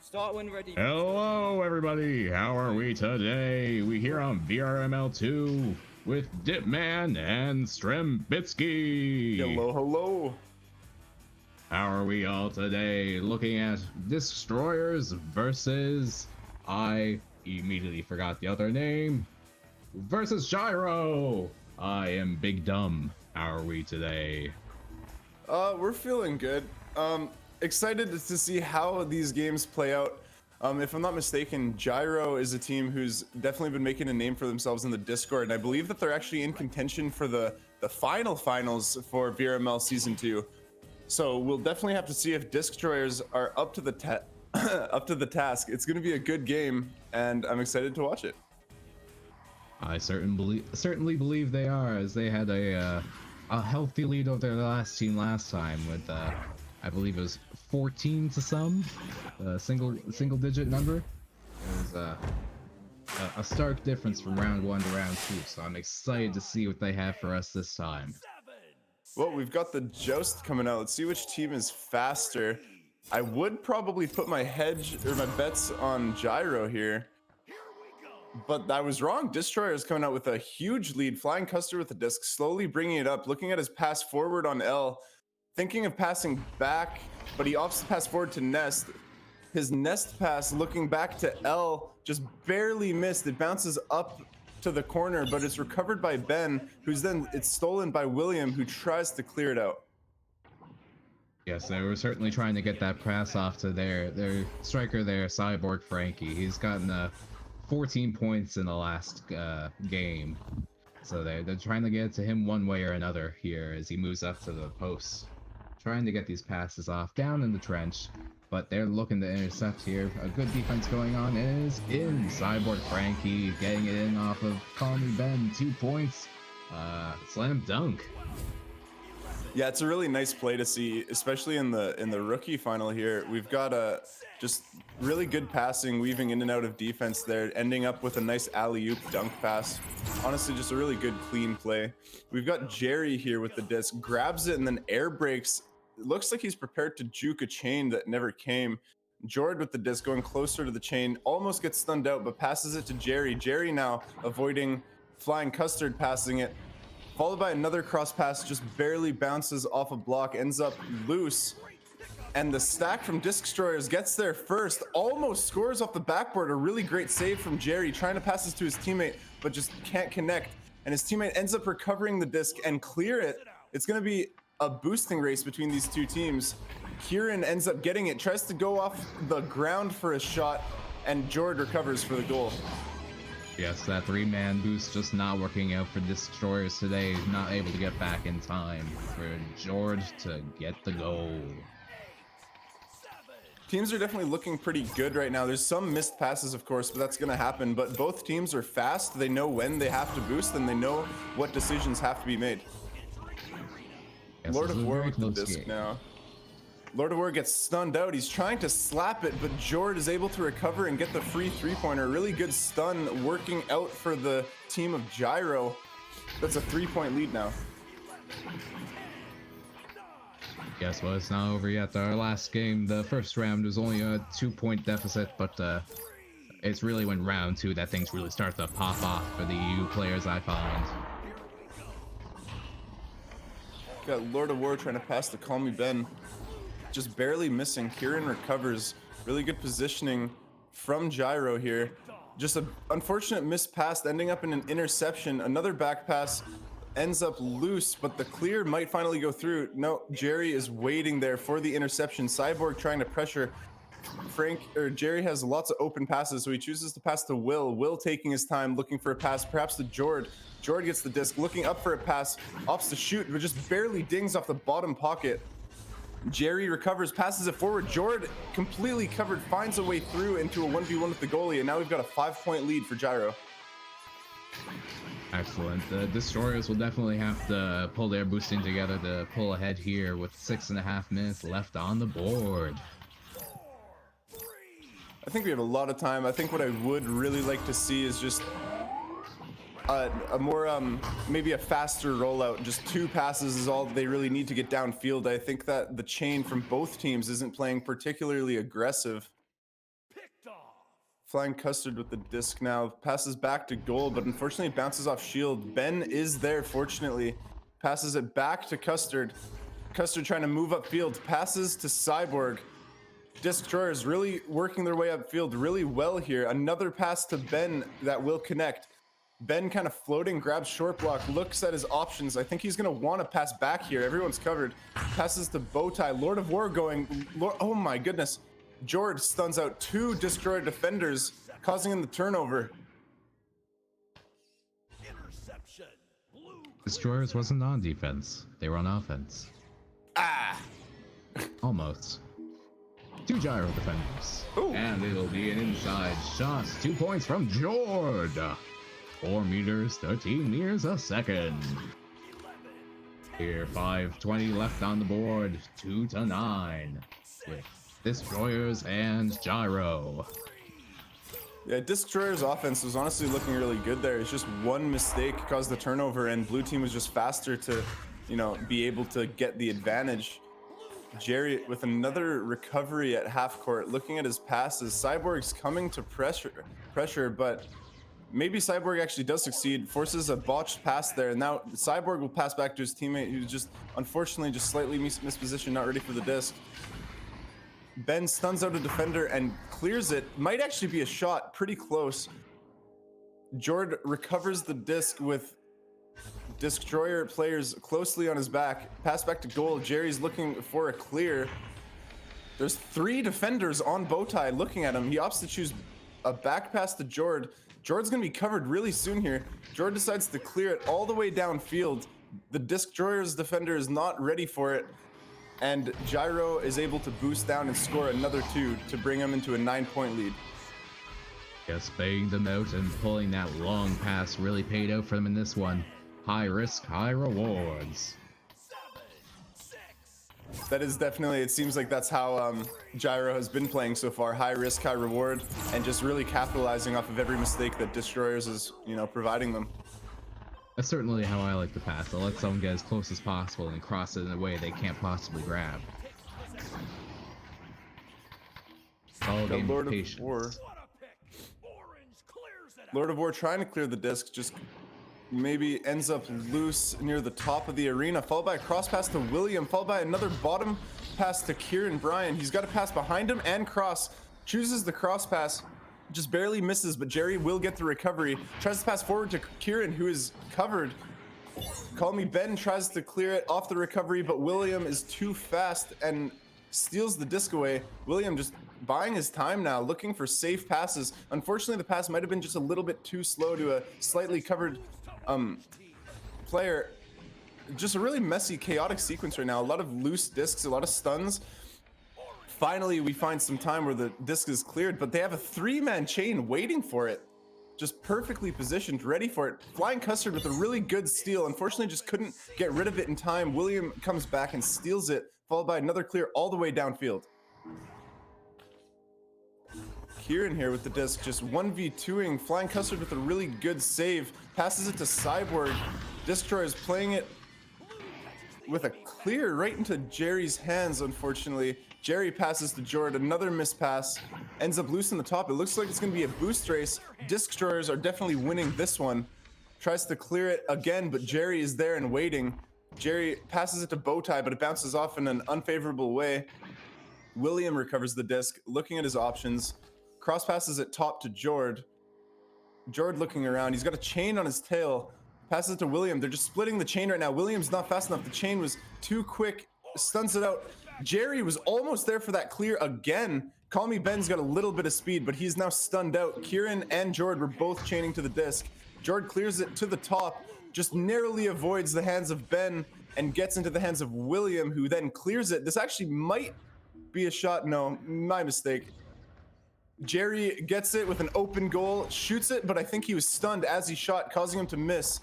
Start when ready.
Hello, everybody. How are we today? We here on VRML 2 with Dipman and Strembitsky.
Hello, hello.
How are we all today? Looking at Destroyers versus I immediately forgot the other name. Versus Gyro. I am Big Dumb. How are we today?
We're feeling good. Excited to see how these games play out. If I'm not mistaken, Gyro is a team who's definitely been making a name for themselves in the Discord, and I believe that they're actually in contention for the finals for VRML Season 2. So we'll definitely have to see if Destroyers are up to the task. It's going to be a good game, and I'm excited to watch it.
I certainly believe they are, as they had a healthy lead over their last team last time with I believe it was 14 to some, single digit number. It was a stark difference from round 1 to round 2, so I'm excited to see what they have for us this time.
Well, we've got the joust coming out. Let's see which team is faster. I would probably put my bets on Gyro here, but I was wrong. Destroyer is coming out with a huge lead. Flying Custer with the disc, slowly bringing it up, looking at his pass forward on L, thinking of passing back, but he opts to pass forward to Nest. His Nest pass, looking back to L, just barely missed. It bounces up to the corner, but it's recovered by Ben, it's stolen by William, who tries to clear it out.
Yes, they were certainly trying to get that pass off to their striker there, Cyborg Frankie. He's gotten 14 points in the last game. So they're trying to get it to him one way or another here as he moves up to the post. Trying to get these passes off down in the trench, but they're looking to intercept here. A good defense going on is in. Cyborg Frankie getting it in off of Call Me Ben. 2 points. Slam dunk.
Yeah, it's a really nice play to see, especially in the rookie final here. We've got a just really good passing, weaving in and out of defense there, ending up with a nice alley-oop dunk pass. Honestly, just a really good clean play. We've got Jerry here with the disc, grabs it and then air breaks. It looks like he's prepared to juke a chain that never came. Jord with the disc going closer to the chain, almost gets stunned out, but passes it to Jerry. Jerry now avoiding flying custard, passing it. Followed by another cross pass, just barely bounces off a block, ends up loose. And the stack from Disc Destroyers gets there first, almost scores off the backboard. A really great save from Jerry, trying to pass this to his teammate, but just can't connect. And his teammate ends up recovering the disc and clear it. It's gonna be a boosting race between these two teams. Kieran ends up getting it, tries to go off the ground for a shot, and Jord recovers for the goal.
Yes, that 3-man boost just not working out for Destroyers today. Not able to get back in time for George to get the goal.
Teams are definitely looking pretty good right now. There's some missed passes, of course, but that's going to happen. But both teams are fast. They know when they have to boost, and they know what decisions have to be made.
Yes,
Lord of War with the
close
disc
game.
now. Lord of War gets stunned out. He's trying to slap it, but Jord is able to recover and get the free three-pointer. Really good stun working out for the team of Gyro. That's a 3-point lead now.
Yes, well, it's not over yet. Our last game, the first round, was only a 2-point deficit, but it's really when round 2 that things really start to pop off for the EU players, I find.
Got Lord of War trying to pass to Call Me Ben. Just barely missing. Kieran recovers. Really good positioning from Gyro here. Just an unfortunate missed pass ending up in an interception. Another back pass ends up loose, but the clear might finally go through. No, Jerry is waiting there for the interception. Cyborg trying to pressure. Jerry has lots of open passes, so he chooses to pass to Will. Will taking his time, looking for a pass, perhaps to Jord. Jord gets the disc, looking up for a pass, opts to shoot, but just barely dings off the bottom pocket. Jerry recovers, passes it forward. Jord, completely covered, finds a way through into a 1v1 with the goalie, and now we've got a 5-point lead for Gyro.
Excellent. The Destroyers will definitely have to pull their boosting together to pull ahead here with 6.5 minutes left on the board.
I think we have a lot of time. I think what I would really like to see is just a more, maybe a faster rollout. Just 2 passes is all they really need to get downfield. I think that the chain from both teams isn't playing particularly aggressive. Flying Custard with the disc now. Passes back to goal, but unfortunately it bounces off shield. Ben is there, fortunately. Passes it back to Custard. Custard trying to move upfield. Passes to Cyborg. Disc Destroyers really working their way upfield really well here. Another pass to Ben that will connect. Ben kind of floating, grabs short block, looks at his options. I think he's going to want to pass back here. Everyone's covered. Passes to Bowtie. Lord of War going. Oh my goodness. Jord stuns out 2 Destroyer defenders, causing him the turnover.
Destroyers wasn't on defense. They were on offense.
Ah!
Almost. 2 Gyro defenders.
Ooh.
And it'll be an inside shot. 2 points from Jord. 4 meters, 13 meters a second. Here, 5:20 left on the board. 2-9. With Destroyers and Gyro.
Yeah, Disc Destroyer's offense was honestly looking really good there. It's just one mistake caused the turnover, and blue team was just faster to, you know, be able to get the advantage. Jerry with another recovery at half court, looking at his passes. Cyborg's coming to pressure, but maybe Cyborg actually does succeed, forces a botched pass there, and now Cyborg will pass back to his teammate who's just, unfortunately, just slightly mispositioned, not ready for the disc. Ben stuns out a defender and clears it. Might actually be a shot, pretty close. Jord recovers the disc with Disc Destroyer players closely on his back. Pass back to goal. Jerry's looking for a clear. There's 3 defenders on Bowtie looking at him. He opts to choose a back pass to Jord. Jord's gonna be covered really soon here. Jord decides to clear it all the way downfield. The Disc Destroyer's defender is not ready for it, and Gyro is able to boost down and score another 2 to bring him into a 9-point lead.
Yes, baiting them out and pulling that long pass really paid out for them in this one. High risk, high rewards.
That is definitely, it seems like that's how Gyro has been playing so far. High risk, high reward, and just really capitalizing off of every mistake that Destroyers is, providing them.
That's certainly how I like to pass. I'll let someone get as close as possible and cross it in a way they can't possibly grab. All
The
game
Lord of
patience.
War.
What a pick! Orange clears it out.
Lord of War trying to clear the disc, just maybe ends up loose near the top of the arena, followed by a cross pass to William, followed by another bottom pass to Kieran Bryan. He's got a pass behind him and cross, chooses the cross pass, just barely misses, but Jerry will get the recovery, tries to pass forward to Kieran, who is covered. Call Me Ben tries to clear it off the recovery, but William is too fast and steals the disc away. William just buying his time now, looking for safe passes. Unfortunately, the pass might have been just a little bit too slow to a slightly covered player. Just a really messy, chaotic sequence right now. A lot of loose discs, a lot of stuns. Finally, we find some time where the disc is cleared, but they have a 3-man chain waiting for it. Just perfectly positioned, ready for it. Flying Custard with a really good steal. Unfortunately, just couldn't get rid of it in time. William comes back and steals it, followed by another clear all the way downfield. Kieran here with the disc, just 1v2ing. Flying Custard with a really good save. Passes it to Cyborg. Destroyer is playing it with a clear right into Jerry's hands, unfortunately. Jerry passes to Jord, another mispass. Ends up loose in the top. It looks like it's going to be a boost race. Destroyers are definitely winning this one. Tries to clear it again, but Jerry is there and waiting. Jerry passes it to Bowtie, but it bounces off in an unfavorable way. William recovers the disc, looking at his options. Cross passes it top to Jord. Jord looking around. He's got a chain on his tail. Passes it to William. They're just splitting the chain right now. William's not fast enough. The chain was too quick. Stuns it out. Jerry was almost there for that clear again. Call Me Ben's got a little bit of speed, but he's now stunned out. Kieran and Jord were both chaining to the disc. Jord clears it to the top, just narrowly avoids the hands of Ben and gets into the hands of William, who then clears it. This actually might be a shot. No, my mistake. Jerry gets it with an open goal, shoots it, but I think he was stunned as he shot, causing him to miss.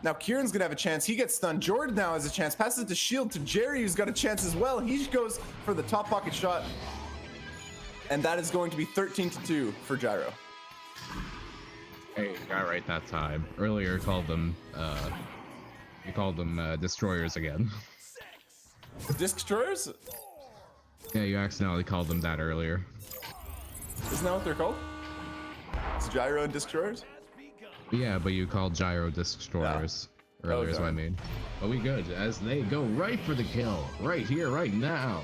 Now Kieran's gonna have a chance. He gets stunned. Jordan now has a chance. Passes it to Shield to Jerry, who's got a chance as well. He goes for the top pocket shot. And that is going to be 13-2 for Gyro.
Hey, got right that time. Earlier you called them destroyers again.
Disc Destroyers?
Yeah, you accidentally called them that earlier.
Isn't that what they're called? It's Gyro and Disc Destroyers?
Yeah, but you called gyro destroyers earlier is what I mean. But we good as they go right for the kill, right here, right now.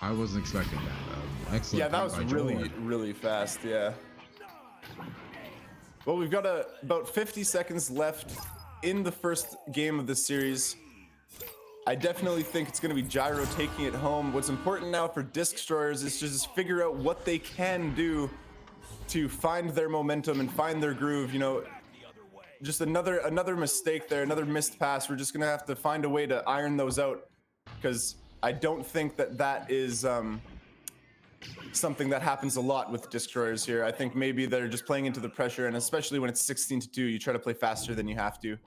I wasn't expecting that. Excellent.
Yeah, that was
by
really,
Jord.
really fast. Yeah. Well, we've got about 50 seconds left in the first game of this series. I definitely think it's going to be Gyro taking it home. What's important now for Disc Destroyers is to just figure out what they can do to find their momentum and find their groove. You know, just another mistake there, another missed pass. We're just gonna have to find a way to iron those out, because I don't think that is something that happens a lot with Destroyers here. I think maybe they're just playing into the pressure, and especially when it's 16-2, you try to play faster than you have to.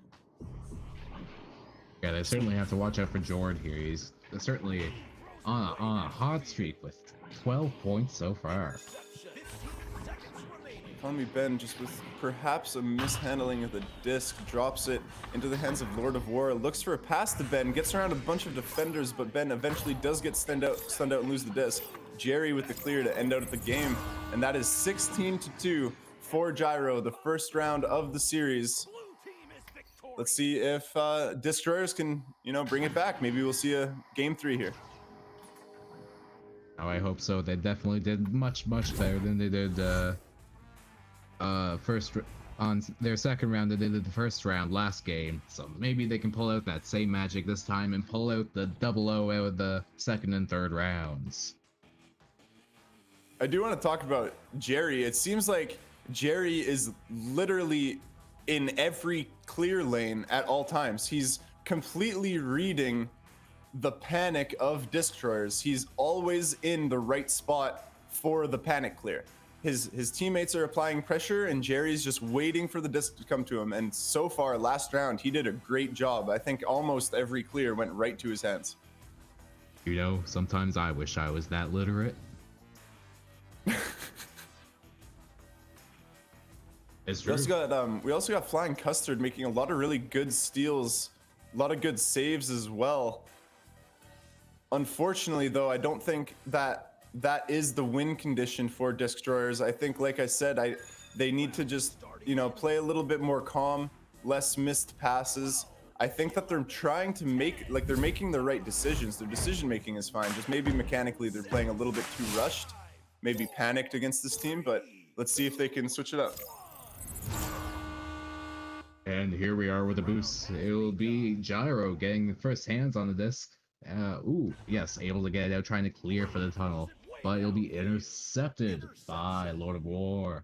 Yeah, they certainly have to watch out for Jord here. He's certainly on a hot streak with 12 points so far.
Call Me Ben, just with perhaps a mishandling of the disc, drops it into the hands of Lord of War, looks for a pass to Ben, gets around a bunch of defenders, but Ben eventually does get stunned out and lose the disc. Jerry with the clear to end out the game, and that is 16-2 for Gyro, the first round of the series. Let's see if Destroyers can, bring it back. Maybe we'll see a game 3 here.
Oh, I hope so. They definitely did much better than they did on their second round than they did the first round last game. So maybe they can pull out that same magic this time and pull out the 0-0 out of the second and third rounds.
I do want to talk about Jerry. It seems like Jerry is literally in every clear lane at all times. He's completely reading the panic of Destroyers. He's always in the right spot for the panic clear. his teammates are applying pressure, and Jerry's just waiting for the disc to come to him. And so far, last round, he did a great job. I think almost every clear went right to his hands.
You know, sometimes I wish I was that literate. It's true.
We also got Flying Custard making a lot of really good steals, a lot of good saves as well. Unfortunately, though, I don't think that is the win condition for Disc Destroyers. I think, like I said, they need to just, you know, play a little bit more calm, less missed passes. I think that they're trying to they're making the right decisions. Their decision making is fine. Just maybe mechanically they're playing a little bit too rushed, maybe panicked against this team, but let's see if they can switch it up.
And here we are with the boost. It will be Gyro getting the first hands on the disc. Ooh, yes, able to get it out, trying to clear for the tunnel. But it'll be intercepted by Lord of War.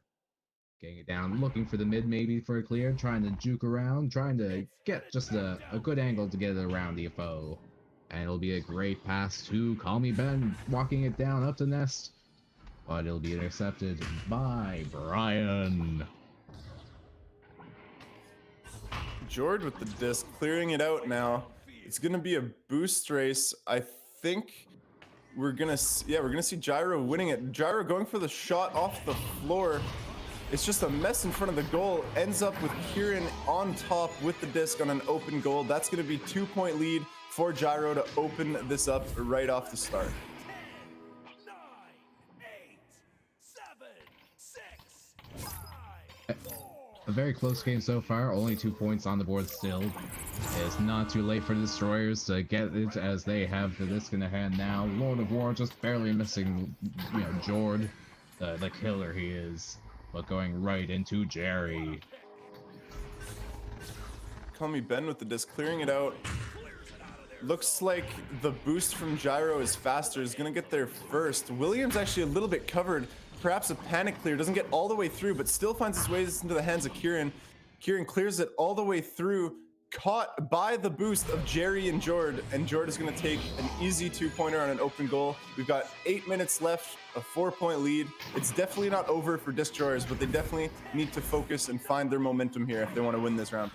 Getting it down, looking for the mid maybe for a clear, trying to juke around, trying to get just a good angle to get it around the foe. And it'll be a great pass to Call Me Ben, walking it down up the nest. But it'll be intercepted by Brian.
Jord with the disc, clearing it out now. It's gonna be a boost race. I think we're gonna see Gyro winning it. Gyro going for the shot off the floor. It's just a mess in front of the goal. Ends up with Kieran on top with the disc on an open goal. That's gonna be 2-point lead for Gyro to open this up right off the start.
9, 8, 7, 6, 5, 4.
A very close game so far, only 2 points on the board still. It's not too late for the Destroyers to get it as they have the disc in their hand now. Lord of War just barely missing, you know, Jord, the killer he is, but going right into Jerry.
Call Me Ben with the disc, clearing it out. Looks like the boost from Gyro is faster, is gonna get there first. Williams actually a little bit covered. Perhaps a panic clear, doesn't get all the way through, but still finds its way into the hands of Kieran. Kieran clears it all the way through, caught by the boost of Jerry and Jord is gonna take an easy 2-pointer on an open goal. We've got 8 minutes left, a 4-point lead. It's definitely not over for Disc Destroyers, but they definitely need to focus and find their momentum here if they want to win this round.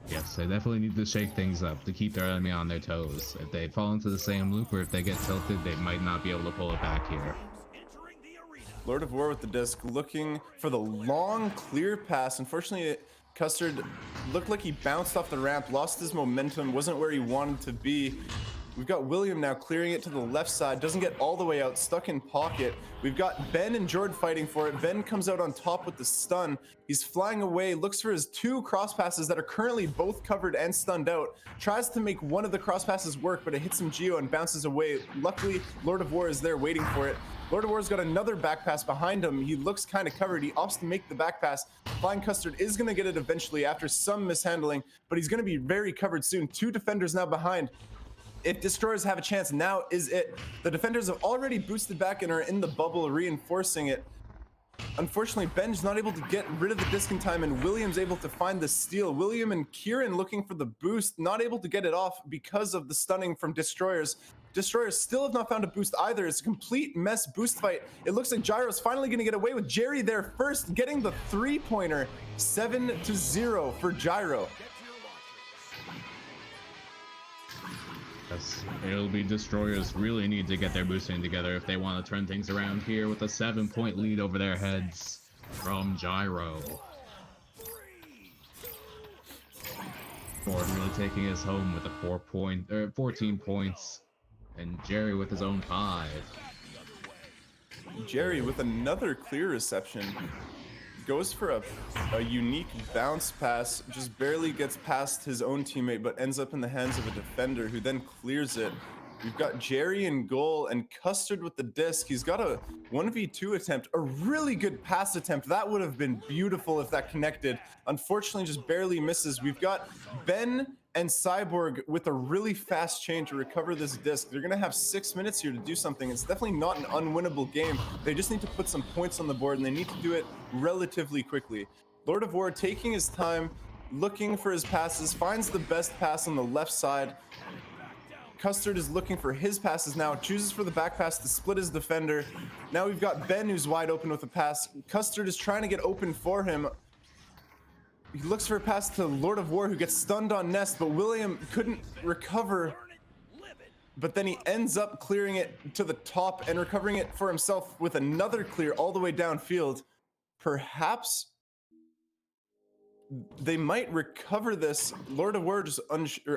Yes, they definitely need to shake things up to keep their enemy on their toes. If they fall into the same loop or if they get tilted, they might not be able to pull it back here.
Lord of War with the disc, looking for the long clear pass. Unfortunately, Custard looked like he bounced off the ramp, lost his momentum, wasn't where he wanted to be. We've got William now clearing it to the left side, doesn't get all the way out, stuck in pocket. We've got Ben and Jord fighting for it. Ben comes out on top with the stun. He's flying away, looks for his 2 cross passes that are currently both covered and stunned out. Tries to make one of the cross passes work, but it hits him Geo and bounces away. Luckily, Lord of War is there waiting for it. Lord of War's got another back pass behind him. He looks kind of covered. He opts to make the back pass. Flying Custard is going to get it eventually after some mishandling, but he's going to be very covered soon. 2 defenders now behind. If Destroyers have a chance, now is it. The defenders have already boosted back and are in the bubble, reinforcing it. Unfortunately, Ben's not able to get rid of the disc in time, and William's able to find the steal. William and Kieran looking for the boost, not able to get it off because of the stunning from Destroyers. Destroyers still have not found a boost either. It's a complete mess boost fight. It looks like Gyro's finally going to get away with Jerry there first, getting the 3-pointer. 7-0 for Gyro.
Yes, it'll be Destroyers really need to get their boosting together if they want to turn things around here with a 7-point lead over their heads from Gyro. Ford really taking us home with a 14 points, and Jerry with his own 5.
Jerry with another clear reception. Goes for a unique bounce pass, just barely gets past his own teammate, but ends up in the hands of a defender who then clears it. We've got Jerry in goal and Custard with the disc. He's got a 1v2 attempt, a really good pass attempt. That would have been beautiful if that connected. Unfortunately, just barely misses. We've got Ben and Cyborg with a really fast chain to recover this disc. They're gonna have 6 minutes here to do something. It's definitely not an unwinnable game. They just need to put some points on the board, and they need to do it relatively quickly. Lord of War taking his time, looking for his passes, finds the best pass on the left side. Custard is looking for his passes now, chooses for the back pass to split his defender. Now we've got Ben who's wide open with a pass. Custard is trying to get open for him. He looks for a pass to Lord of War, who gets stunned on Nest, but William couldn't recover. But then he ends up clearing it to the top and recovering it for himself with another clear all the way downfield. Perhaps they might recover this. Lord of War just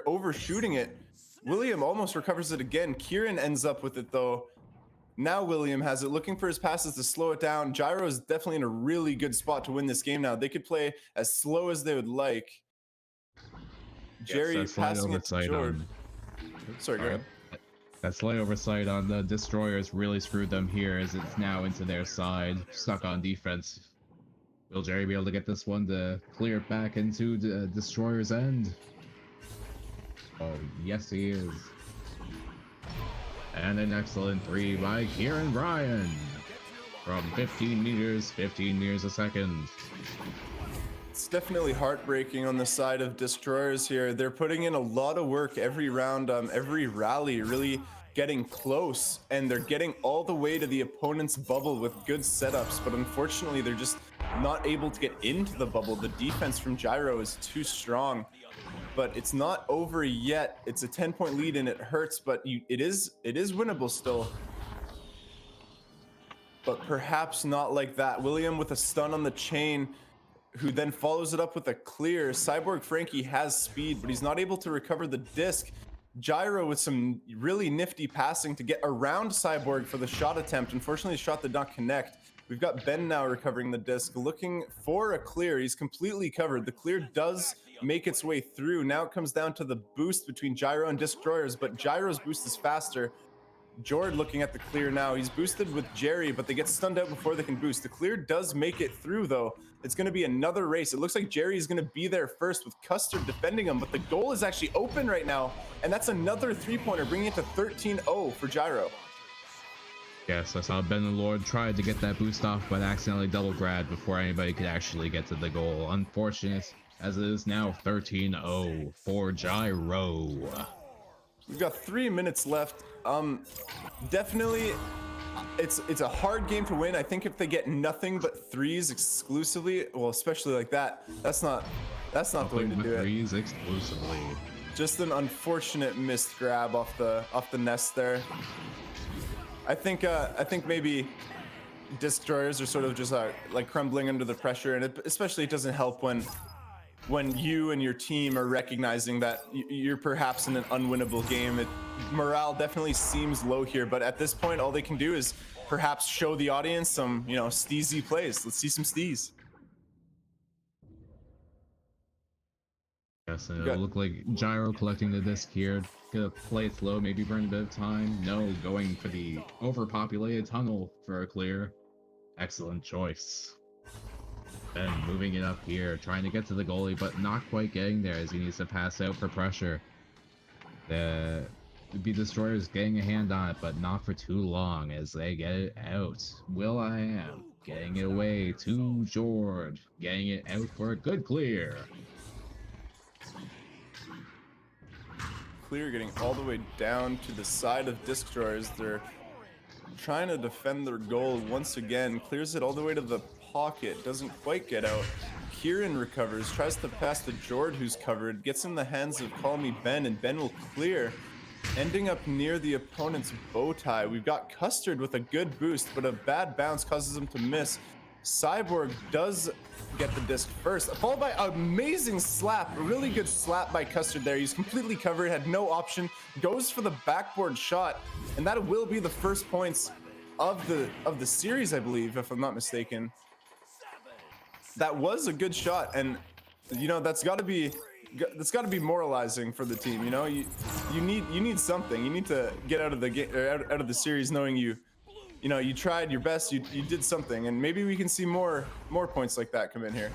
overshooting it. William almost recovers it again. Kieran ends up with it though. Now William has it, looking for his passes to slow it down. Gyro is definitely in a really good spot to win this game now. They could play as slow as they would like. Jerry passing it to George. Sorry, go ahead.
That slight oversight on the Destroyers really screwed them here, as it's now into their side, stuck on defense. Will Jerry be able to get this one to clear it back into the Destroyer's end? Oh, yes he is. And an excellent 3 by Kieran Bryan. From 15 meters a second.
It's definitely heartbreaking on the side of Destroyers here. They're putting in a lot of work every round, every rally, really getting close, and they're getting all the way to the opponent's bubble with good setups, but unfortunately they're just not able to get into the bubble. The defense from Gyro is too strong, but it's not over yet. It's a 10-point lead and it hurts, but it is winnable still. But perhaps not like that. William with a stun on the chain, who then follows it up with a clear. Cyborg Frankie has speed, but he's not able to recover the disc. Gyro with some really nifty passing to get around Cyborg for the shot attempt. Unfortunately, the shot did not connect. We've got Ben now recovering the disc, looking for a clear. He's completely covered. The clear does make its way through. Now it comes down to the boost between Gyro and Destroyers, but Gyro's boost is faster. Jord looking at the clear now. He's boosted with Jerry, but they get stunned out before they can boost. The clear does make it through, though. It's going to be another race. It looks like Jerry is going to be there first with Custard defending him, but the goal is actually open right now, and that's another three-pointer, bringing it to 13-0 for Gyro.
Yes, I saw Ben the Lord tried to get that boost off, but accidentally double grabbed before anybody could actually get to the goal. Unfortunate, as it is now 13-0 for Gyro.
We've got 3 minutes left. Definitely, it's a hard game to win. I think if they get nothing but threes exclusively, well, especially like that, that's not the way to do it.
Threes exclusively.
Just an unfortunate missed grab off the Nest there. I think maybe Destroyers are sort of just like crumbling under the pressure, and especially it doesn't help when you and your team are recognizing that you're perhaps in an unwinnable game. Morale definitely seems low here, but at this point, all they can do is perhaps show the audience some, steezy plays. Let's see some steez.
Yes, and it'll look like Gyro collecting the disc here. Gonna play it slow, maybe burn a bit of time. No, going for the overpopulated tunnel for a clear. Excellent choice. Ben moving it up here, trying to get to the goalie, but not quite getting there as he needs to pass out for pressure. The Destroyers getting a hand on it, but not for too long as they get it out. Will.i.am getting it away to Jord, getting it out for a good clear.
Clear getting all the way down to the side of Destroyers. They're trying to defend their goal once again. Clears it all the way to the pocket, doesn't quite get out. Kieran recovers, tries to pass to Jord, who's covered, gets in the hands of Call Me Ben, and Ben will clear, ending up near the opponent's bow tie. We've got Custard with a good boost, but a bad bounce causes him to miss. Cyborg does get the disc first, followed by an amazing slap, a really good slap by Custard there. He's completely covered, had no option, goes for the backboard shot, and that will be the first points of the series, I believe, if I'm not mistaken. That was a good shot, and that's got to be moralizing for the team. You need something. You need to get out of the game, out of the series, knowing you tried your best. You did something, and maybe we can see more points like that come in here.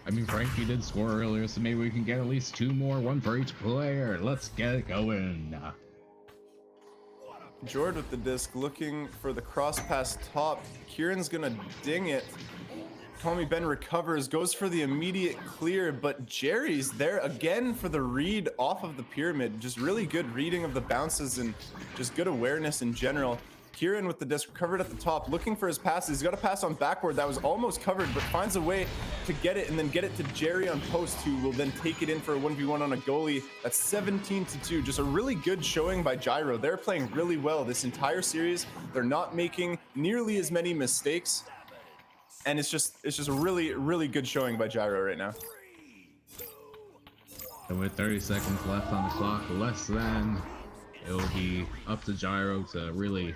I mean, Frankie did score earlier, so maybe we can get at least 2 more, 1 for each player. Let's get it going.
Jord with the disc, looking for the cross pass top. Kieran's gonna ding it. Call Me Ben recovers, goes for the immediate clear, but Jerry's there again for the read off of the pyramid. Just really good reading of the bounces and just good awareness in general. Kieran with the disc covered at the top, looking for his passes. He's got a pass on backward that was almost covered, but finds a way to get it and then get it to Jerry on post, who will then take it in for a 1v1 on a goalie. That's 17-2. Just a really good showing by Gyro. They're playing really well this entire series. They're not making nearly as many mistakes. And it's just a really, really good showing by Gyro right now.
And with 30 seconds left on the clock, less than, it will be up to Gyro to really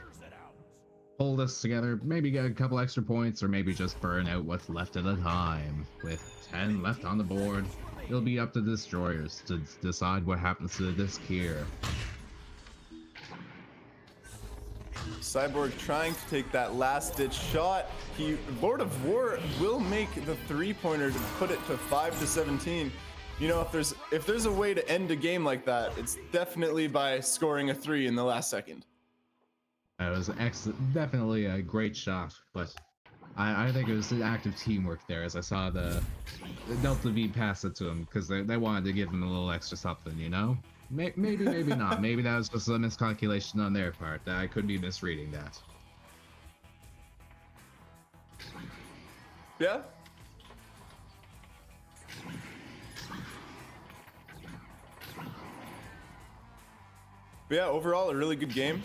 hold us together, maybe get a couple extra points, or maybe just burn out what's left of the time. With 10 left on the board, it'll be up to Destroyers to decide what happens to the disc here.
Cyborg trying to take that last-ditch shot. Lord of War will make the three-pointer to put it to 5-17. You know, if there's a way to end a game like that, it's definitely by scoring a 3 in the last second.
It was definitely a great shot, but I think it was an active teamwork there, as I saw the Delta V pass it to him, because they wanted to give him a little extra something, you know? Maybe not. Maybe that was just a miscalculation on their part. That I could be misreading that.
Yeah? But yeah, overall, a really good game.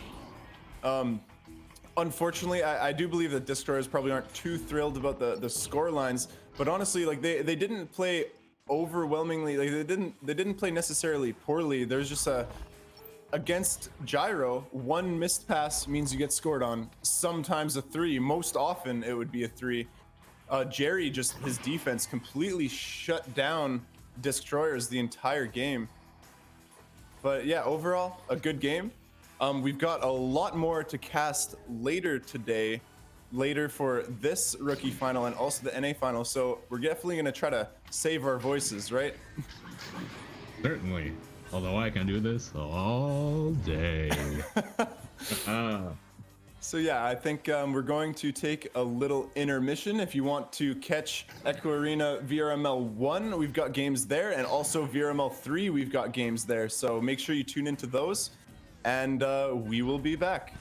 Unfortunately, I do believe that Destroyers probably aren't too thrilled about the score lines, but honestly, like they didn't play overwhelmingly, like they didn't play necessarily poorly. There's just against Gyro, one missed pass means you get scored on, sometimes a 3. Most often it would be a 3. Jerry, just his defense completely shut down Destroyers the entire game. But yeah, overall, a good game. We've got a lot more to cast later today, for this rookie final and also the NA final. So we're definitely going to try to save our voices, right?
Certainly. Although I can do this all day.
So yeah, I think we're going to take a little intermission. If you want to catch Echo Arena VRML 1, we've got games there, and also VRML 3, we've got games there. So make sure you tune into those, and we will be back.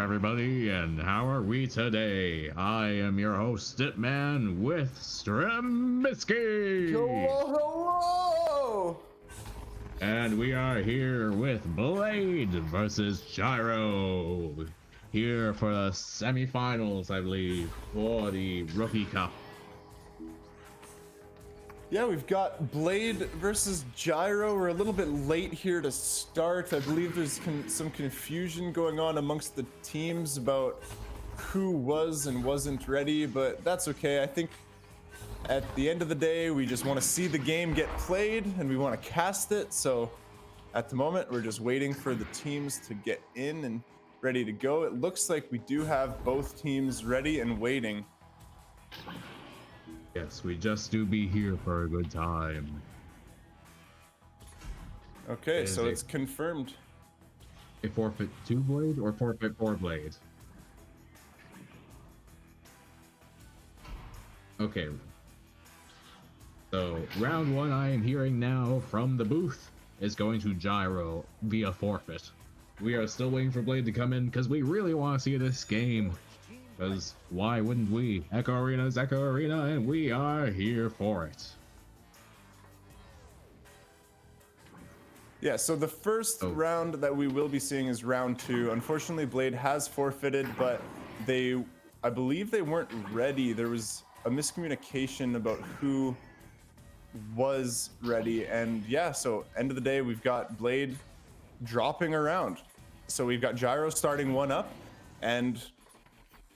everybody, and how are we today? I am your host, Stipman, with Strembitsky!
Hello!
And we are here with Blade versus Gyro. Here for the semifinals, I believe, for the Rookie Cup.
Yeah, we've got Blade versus Gyro. We're a little bit late here to start. I believe there's some confusion going on amongst the teams about who was and wasn't ready, but that's okay. I think at the end of the day, we just want to see the game get played and we want to cast it. So at the moment, we're just waiting for the teams to get in and ready to go. It looks like we do have both teams ready and waiting.
Yes, we just do be here for a good time.
Okay, so it's confirmed.
A forfeit 2 Blade or forfeit 4 Blade? Okay. So, round 1 I am hearing now from the booth is going to Gyro via forfeit. We are still waiting for Blade to come in because we really want to see this game. Because why wouldn't we? Echo Arena is Echo Arena, and we are here for it.
Yeah, so the first round that we will be seeing is round 2. Unfortunately, Blade has forfeited, but I believe they weren't ready. There was a miscommunication about who was ready, and yeah, so end of the day, we've got Blade dropping around. So we've got Gyro starting 1 up, and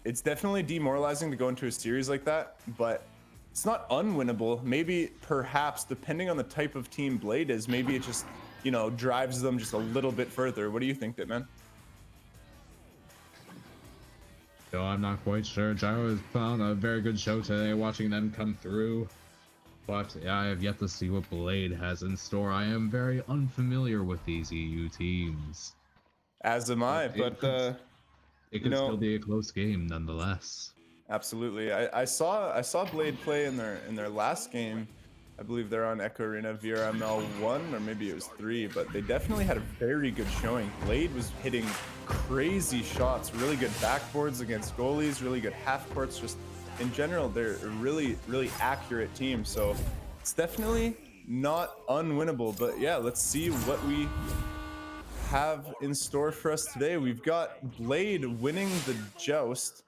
it's definitely demoralizing to go into a series like that, but it's not unwinnable. Maybe, perhaps, depending on the type of team Blade is, maybe it just, you know, drives them just a little bit further. What do you think, Ditman?
So I'm not quite sure. Gyro has put on a very good show today, watching them come through. But I have yet to see what Blade has in store. I am very unfamiliar with these EU teams.
As am I, but
it could still be a close game nonetheless.
Absolutely. I saw Blade play in their last game. I believe they're on Echo Arena VRML 1, or maybe it was 3, but they definitely had a very good showing. Blade was hitting crazy shots, really good backboards against goalies, really good half courts. Just in general, they're a really, really accurate team. So it's definitely not unwinnable, but yeah, let's see what we have in store for us today. We've got Blade winning the joust.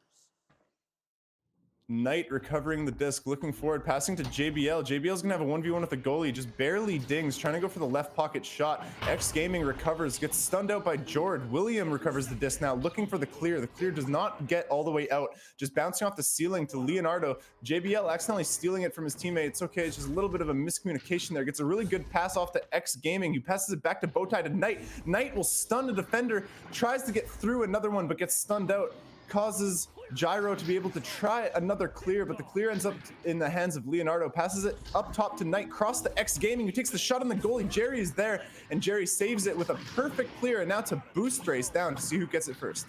Knight recovering the disc, looking forward, passing to JBL. JBL's gonna have a 1v1 with the goalie, just barely dings, trying to go for the left pocket shot. X Gaming recovers, gets stunned out by Jord. William recovers the disc now, looking for the clear. The clear does not get all the way out, just bouncing off the ceiling to Leonardo. JBL accidentally stealing it from his teammate. It's okay, it's just a little bit of a miscommunication there. Gets a really good pass off to X Gaming, who passes it back to Bowtie to Knight. Knight will stun the defender, tries to get through another one, but gets stunned out. Causes Gyro to be able to try another clear, but the clear ends up in the hands of Leonardo. Passes it up top to Knight, cross to X Gaming, who takes the shot on the goalie. Jerry is there, and Jerry saves it with a perfect clear, and now to boost race down to see who gets it first.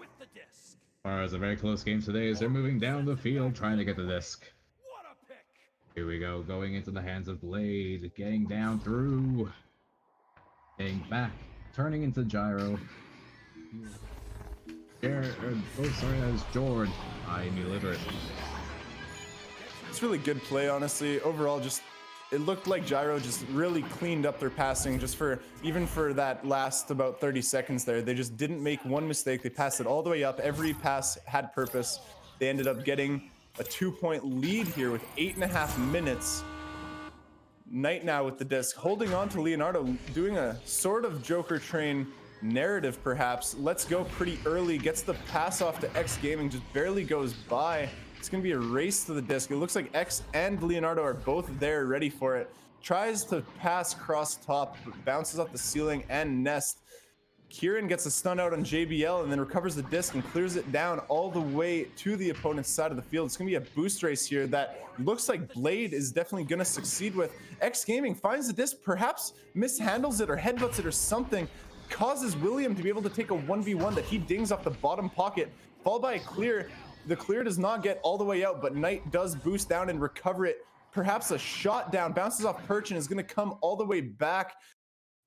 With the disc.
As far as a very close game today, as they're moving down the field trying to get the disc.
What a pick.
Here we go, going into the hands of Blade, getting down through, getting back, turning into Gyro. Sorry, that was Jord. I am illiterate.
It's really good play, honestly. Overall, just it looked like Gyro just really cleaned up their passing just for even for that last about 30 seconds there. They just didn't make one mistake. They passed it all the way up. Every pass had purpose. They ended up getting a 2-point lead here with 8.5 minutes. Knight now with the disc, holding on to Leonardo, doing a sort of Joker train narrative perhaps. Let's go pretty early, gets the pass off to X Gaming, just barely goes by. It's gonna be a race to the disc. It looks like X and Leonardo are both there ready for it. Tries to pass cross top, bounces off the ceiling and nest. Kieran gets a stun out on JBL and then recovers the disc and clears it down all the way to the opponent's side of the field. It's gonna be a boost race here that looks like Blade is definitely gonna succeed with. X Gaming finds the disc, perhaps mishandles it or headbutts it or something, causes William to be able to take a 1v1 that he dings off the bottom pocket, followed by a clear. The clear does not get all the way out, but Knight does boost down and recover it. Perhaps a shot down, bounces off Perch and is gonna come all the way back.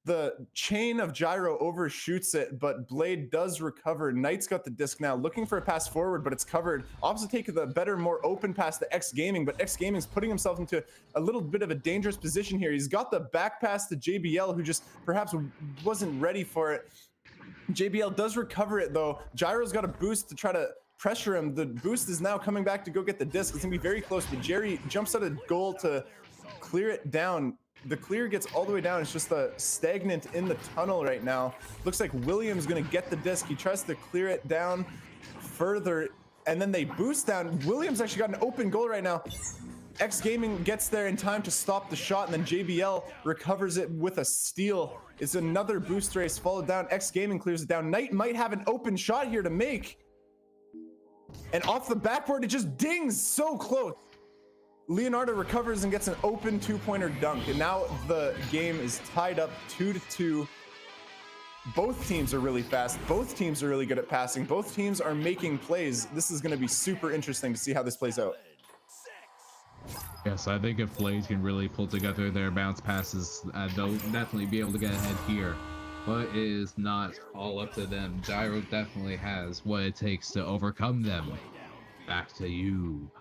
The chain of gyro overshoots it, but Blade does recover. Knight's got the disc now, looking for a pass forward, but it's covered. Opposite take the better, more open pass to X Gaming, but X Gaming's putting himself into a little bit of a dangerous position here. He's got the back pass to JBL, who just perhaps wasn't ready for it. JBL does recover it though. Gyro's got a boost to try to pressure him. The boost is now coming back to go get the disc. It's gonna be very close, but Jerry jumps out of goal to clear it down. The clear gets all the way down. It's just a stagnant in the tunnel right now. Looks like William's gonna get the disc. He tries to clear it down further, and then they boost down. Williams actually got an open goal right now. X Gaming gets there in time to stop the shot, and then JBL recovers it with a steal. It's another boost race followed down. X Gaming clears it down. Knight might have an open shot here to make. And off the backboard, it just dings so close. Leonardo recovers and gets an open two-pointer dunk, and now the game is tied up 2-2. Both teams are really fast. Both teams are really good at passing. Both teams are making plays. This is going to be super interesting to see how this plays out.
Yes, I think if Blade can really pull together their bounce passes, they'll definitely be able to get ahead here. But it is not all up to them. Gyro definitely has what it takes to overcome them. Back to you.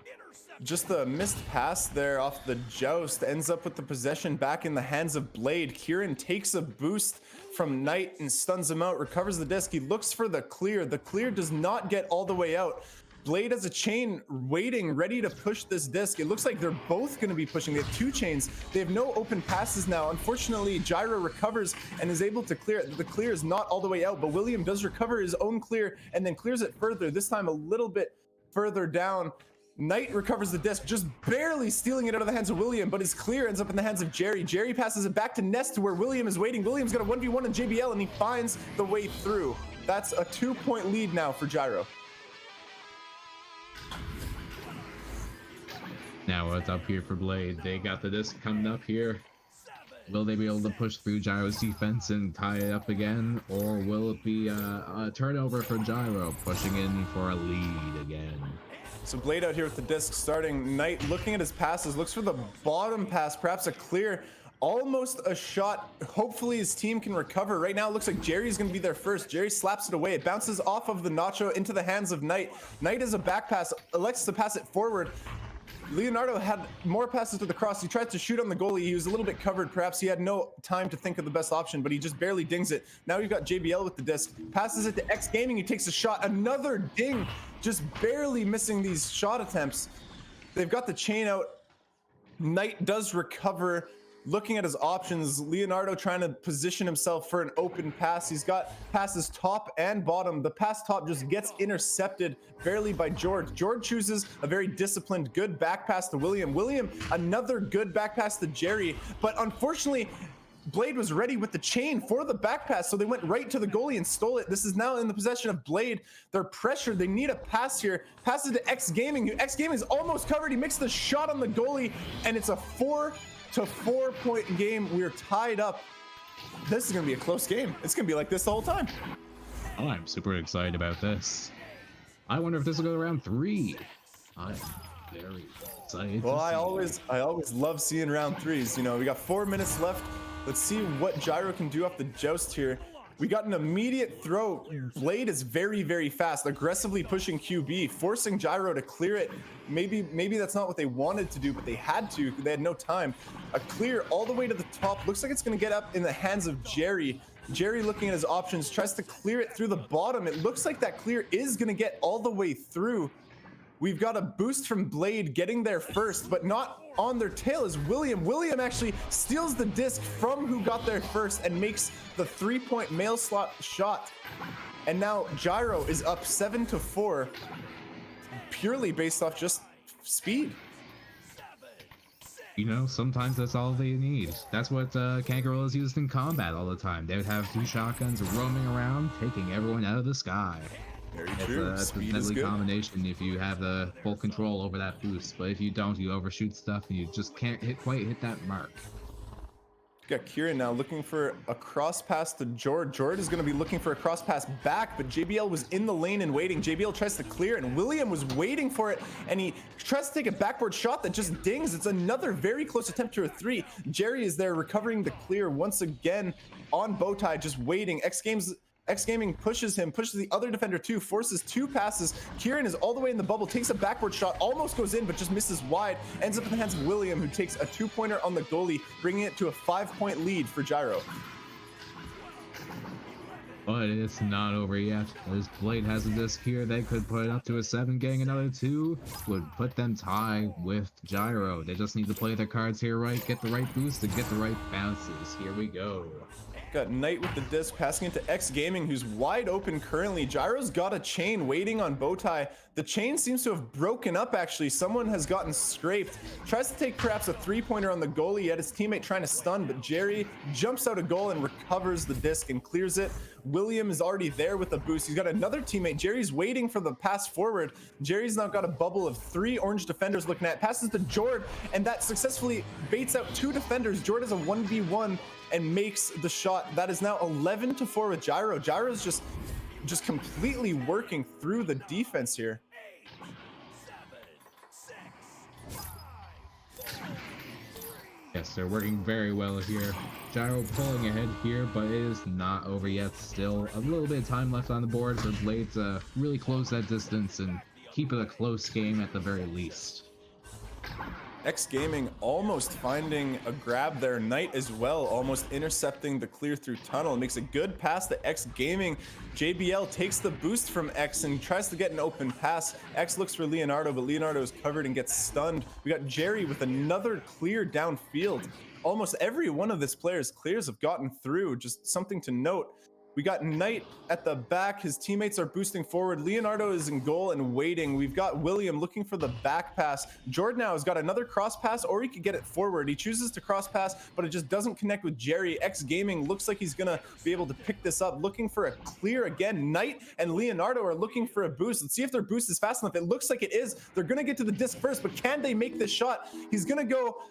Just the missed pass there off the Joust ends up with the possession back in the hands of Blade. Kieran takes a boost from Knight and stuns him out, recovers the disc. He looks for the clear. The clear does not get all the way out. Blade has a chain waiting, ready to push this disc. It looks like they're both going to be pushing. They have two chains. They have no open passes now. Unfortunately, Gyro recovers and is able to clear it. The clear is not all the way out, but William does recover his own clear and then clears it further, this time a little bit further down. Knight recovers the disc, just barely stealing it out of the hands of William, but his clear ends up in the hands of Jerry. Jerry passes it back to Nest to where William is waiting. William's got a 1v1 in JBL and he finds the way through. That's a 2-point lead now for Gyro.
Now it's up here for Blade. They got the disc coming up here. Will they be able to push through Gyro's defense and tie it up again? Or will it be a turnover for Gyro, pushing in for a lead again?
So Blade out here with the disc starting. Knight looking at his passes, looks for the bottom pass, perhaps a clear, almost a shot. Hopefully his team can recover. Right now it looks like Jerry's gonna be there first. Jerry slaps it away. It bounces off of the Nacho into the hands of Knight. Knight is a back pass, elects to pass it forward. Leonardo had more passes to the cross. He tried to shoot on the goalie. He was a little bit covered. Perhaps he had no time to think of the best option, but he just barely dings it. Now you've got JBL with the disc. Passes it to X Gaming. He takes a shot. Another ding. Just barely missing these shot attempts. They've got the chain out. Knight does recover. Looking at his options, Leonardo trying to position himself for an open pass. He's got passes top and bottom. The pass top just gets intercepted barely by George. George chooses a very disciplined, good back pass to William. William, another good back pass to Jerry. But unfortunately, Blade was ready with the chain for the back pass, so they went right to the goalie and stole it. This is now in the possession of Blade. They're pressured. They need a pass here. Passes to X Gaming. X Gaming is almost covered. He makes the shot on the goalie, and it's a 4-4-point game. We're tied up. This is going to be a close game. It's going to be like this the whole time.
Oh, I'm super excited about this. I wonder if this will go to round 3. I'm very excited.
Well, I always love seeing round 3s. You know, we got 4 minutes left. Let's see what Gyro can do off the Joust here. We got an immediate throw. Blade is very, very fast, aggressively pushing QB, forcing Gyro to clear it. Maybe that's not what they wanted to do, but they had to. They had no time. A clear all the way to the top. Looks like it's going to get up in the hands of Jerry. Jerry, looking at his options, tries to clear it through the bottom. It looks like that clear is going to get all the way through. We've got a boost from Blade getting there first, but not on their tail is William. William actually steals the disc from who got there first and makes the 3-point mail slot shot. And now Gyro is up 7-4, purely based off just speed.
You know, sometimes that's all they need. That's what Kangaroos used in combat all the time. They would have 2 shotguns roaming around, taking everyone out of the sky.
Very true.
It's a deadly combination if you have the full control over that boost, but if you don't, you overshoot stuff and you just can't quite hit that mark.
Got Kieran now looking for a cross pass to Jord. Jord is going to be looking for a cross pass back, but JBL was in the lane and waiting. JBL tries to clear, and William was waiting for it, and he tries to take a backboard shot that just dings. It's another very close attempt to a 3. Jerry is there recovering the clear once again on Bowtie, just waiting. X Gaming pushes the other defender too, forces 2 passes. Kieran is all the way in the bubble, takes a backboard shot, almost goes in, but just misses wide. Ends up in the hands of William, who takes a 2-pointer on the goalie, bringing it to a 5-point lead for Gyro.
But it's not over yet. As Blade has a disc here, they could put it up to a 7. Getting another 2 would put them tied with Gyro. They just need to play their cards here right, get the right boost, and get the right bounces. Here we go.
Got Knight with the disc, passing it to X Gaming, who's wide open currently. Gyro's got a chain waiting on Bowtie. The chain seems to have broken up, actually. Someone has gotten scraped. Tries to take perhaps a 3-pointer on the goalie, yet his teammate trying to stun, but Jerry jumps out a goal and recovers the disc and clears it. William is already there with a boost. He's got another teammate. Jerry's waiting for the pass forward. Jerry's now got a bubble of 3 orange defenders looking at. Passes to Jord, and that successfully baits out 2 defenders. Jord has a 1v1 and makes the shot. That is now 11-4 with Gyro. Gyro's just completely working through the defense here.
Yes, they're working very well here. Gyro pulling ahead here, but it is not over yet. Still a little bit of time left on the board for Blade to really close that distance and keep it a close game at the very least.
X Gaming almost finding a grab there. Knight as well, almost intercepting the clear through tunnel. It makes a good pass to X Gaming. JBL takes the boost from X and tries to get an open pass. X looks for Leonardo, but Leonardo is covered and gets stunned. We got Jerry with another clear downfield. Almost every one of this player's clears have gotten through. Just something to note. We got Knight at the back. His teammates are boosting forward. Leonardo is in goal and waiting. We've got William looking for the back pass. Jordan now has got another cross pass, or he could get it forward. He chooses to cross pass, but it just doesn't connect with Jerry. X Gaming looks like he's gonna be able to pick this up, looking for a clear again. Knight and Leonardo are looking for a boost. Let's see if their boost is fast enough. It looks like it is. They're gonna get to the disc first, but can they make this shot? He's gonna go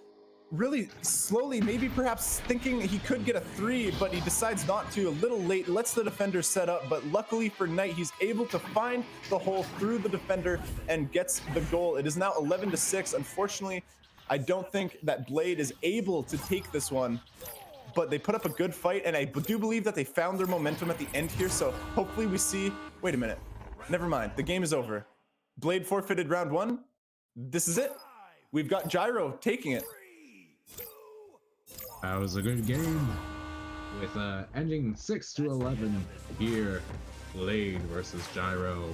really slowly, maybe perhaps thinking he could get a 3, but he decides not to. A little late, lets the defender set up, but luckily for Knight, he's able to find the hole through the defender and gets the goal. It is now 11-6. Unfortunately, I don't think that Blade is able to take this one, but they put up a good fight, and I do believe that they found their momentum at the end here, so hopefully we see... Wait a minute. Never mind. The game is over. Blade forfeited round 1. This is it. We've got Gyro taking it.
That was a good game, with ending 6-11 here. Blade versus Gyro.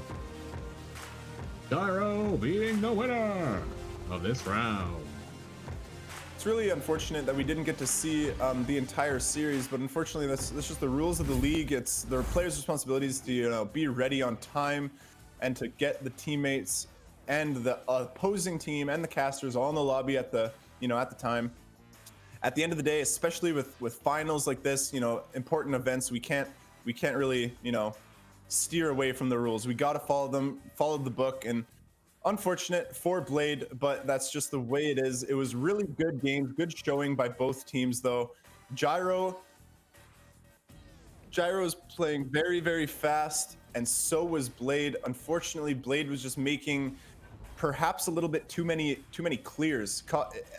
Gyro being the winner of this round.
It's really unfortunate that we didn't get to see the entire series, but unfortunately that's just the rules of the league. It's the players' responsibilities to be ready on time and to get the teammates and the opposing team and the casters all in the lobby at the at the time. At the end of the day, especially with finals like this, important events, we can't really, steer away from the rules. We got to follow them, follow the book, and unfortunate for Blade, but that's just the way it is. It was really good games, good showing by both teams though. Gyro's playing very, very fast, and so was Blade. Unfortunately, Blade was just making perhaps a little bit too many clears.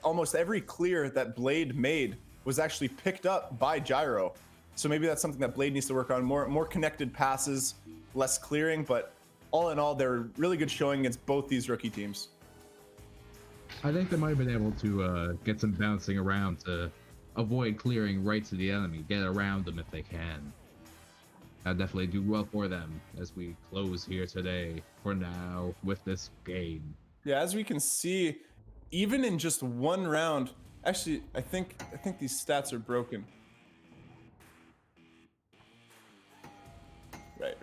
Almost every clear that Blade made was actually picked up by Gyro. So maybe that's something that Blade needs to work on. More connected passes, less clearing, but all in all, they're really good showing against both these rookie teams.
I think they might have been able to get some bouncing around to avoid clearing right to the enemy, get around them if they can. That'd definitely do well for them as we close here today for now with this game.
Yeah, as we can see, even in just one round, actually, I think these stats are broken. Right.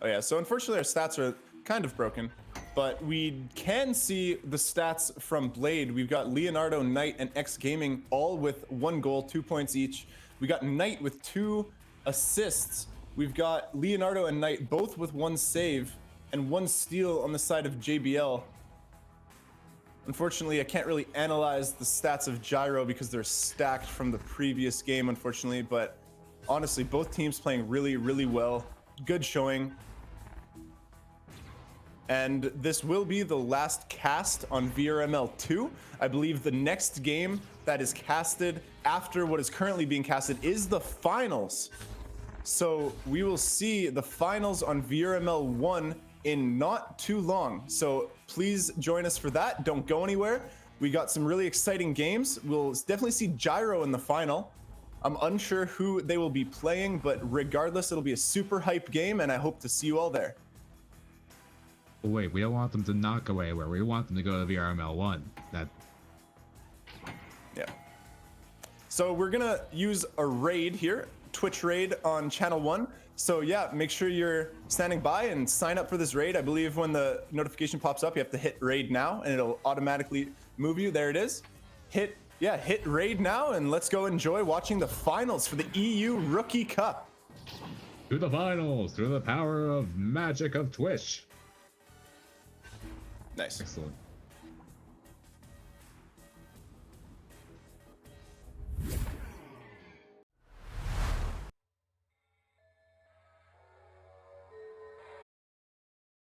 Oh yeah, so unfortunately our stats are kind of broken, but we can see the stats from Blade. We've got Leonardo, Knight, and X Gaming all with 1 goal, 2 points each. We got Knight with 2 assists. We've got Leonardo and Knight both with 1 save and 1 steal on the side of JBL. Unfortunately, I can't really analyze the stats of Gyro because they're stacked from the previous game, unfortunately. But honestly, both teams playing really, really well. Good showing. And this will be the last cast on VRML 2. I believe the next game that is casted after what is currently being casted is the finals. So we will see the finals on VRML 1 in not too long. So please join us for that. Don't go anywhere. We got some really exciting games. We'll definitely see Gyro in the final. I'm unsure who they will be playing, but regardless, it'll be a super hype game, and I hope to see you all there.
Wait, we don't want them to not go anywhere. We want them to go to VRML 1.
Yeah. So we're gonna use a raid here, Twitch raid on channel 1. So yeah, make sure you're standing by and sign up for this raid. I believe when the notification pops up, you have to hit raid now and it'll automatically move you. There it is. Hit raid now and let's go enjoy watching the finals for the EU Rookie Cup.
To the finals, through the power of magic of Twitch.
Nice.
Excellent.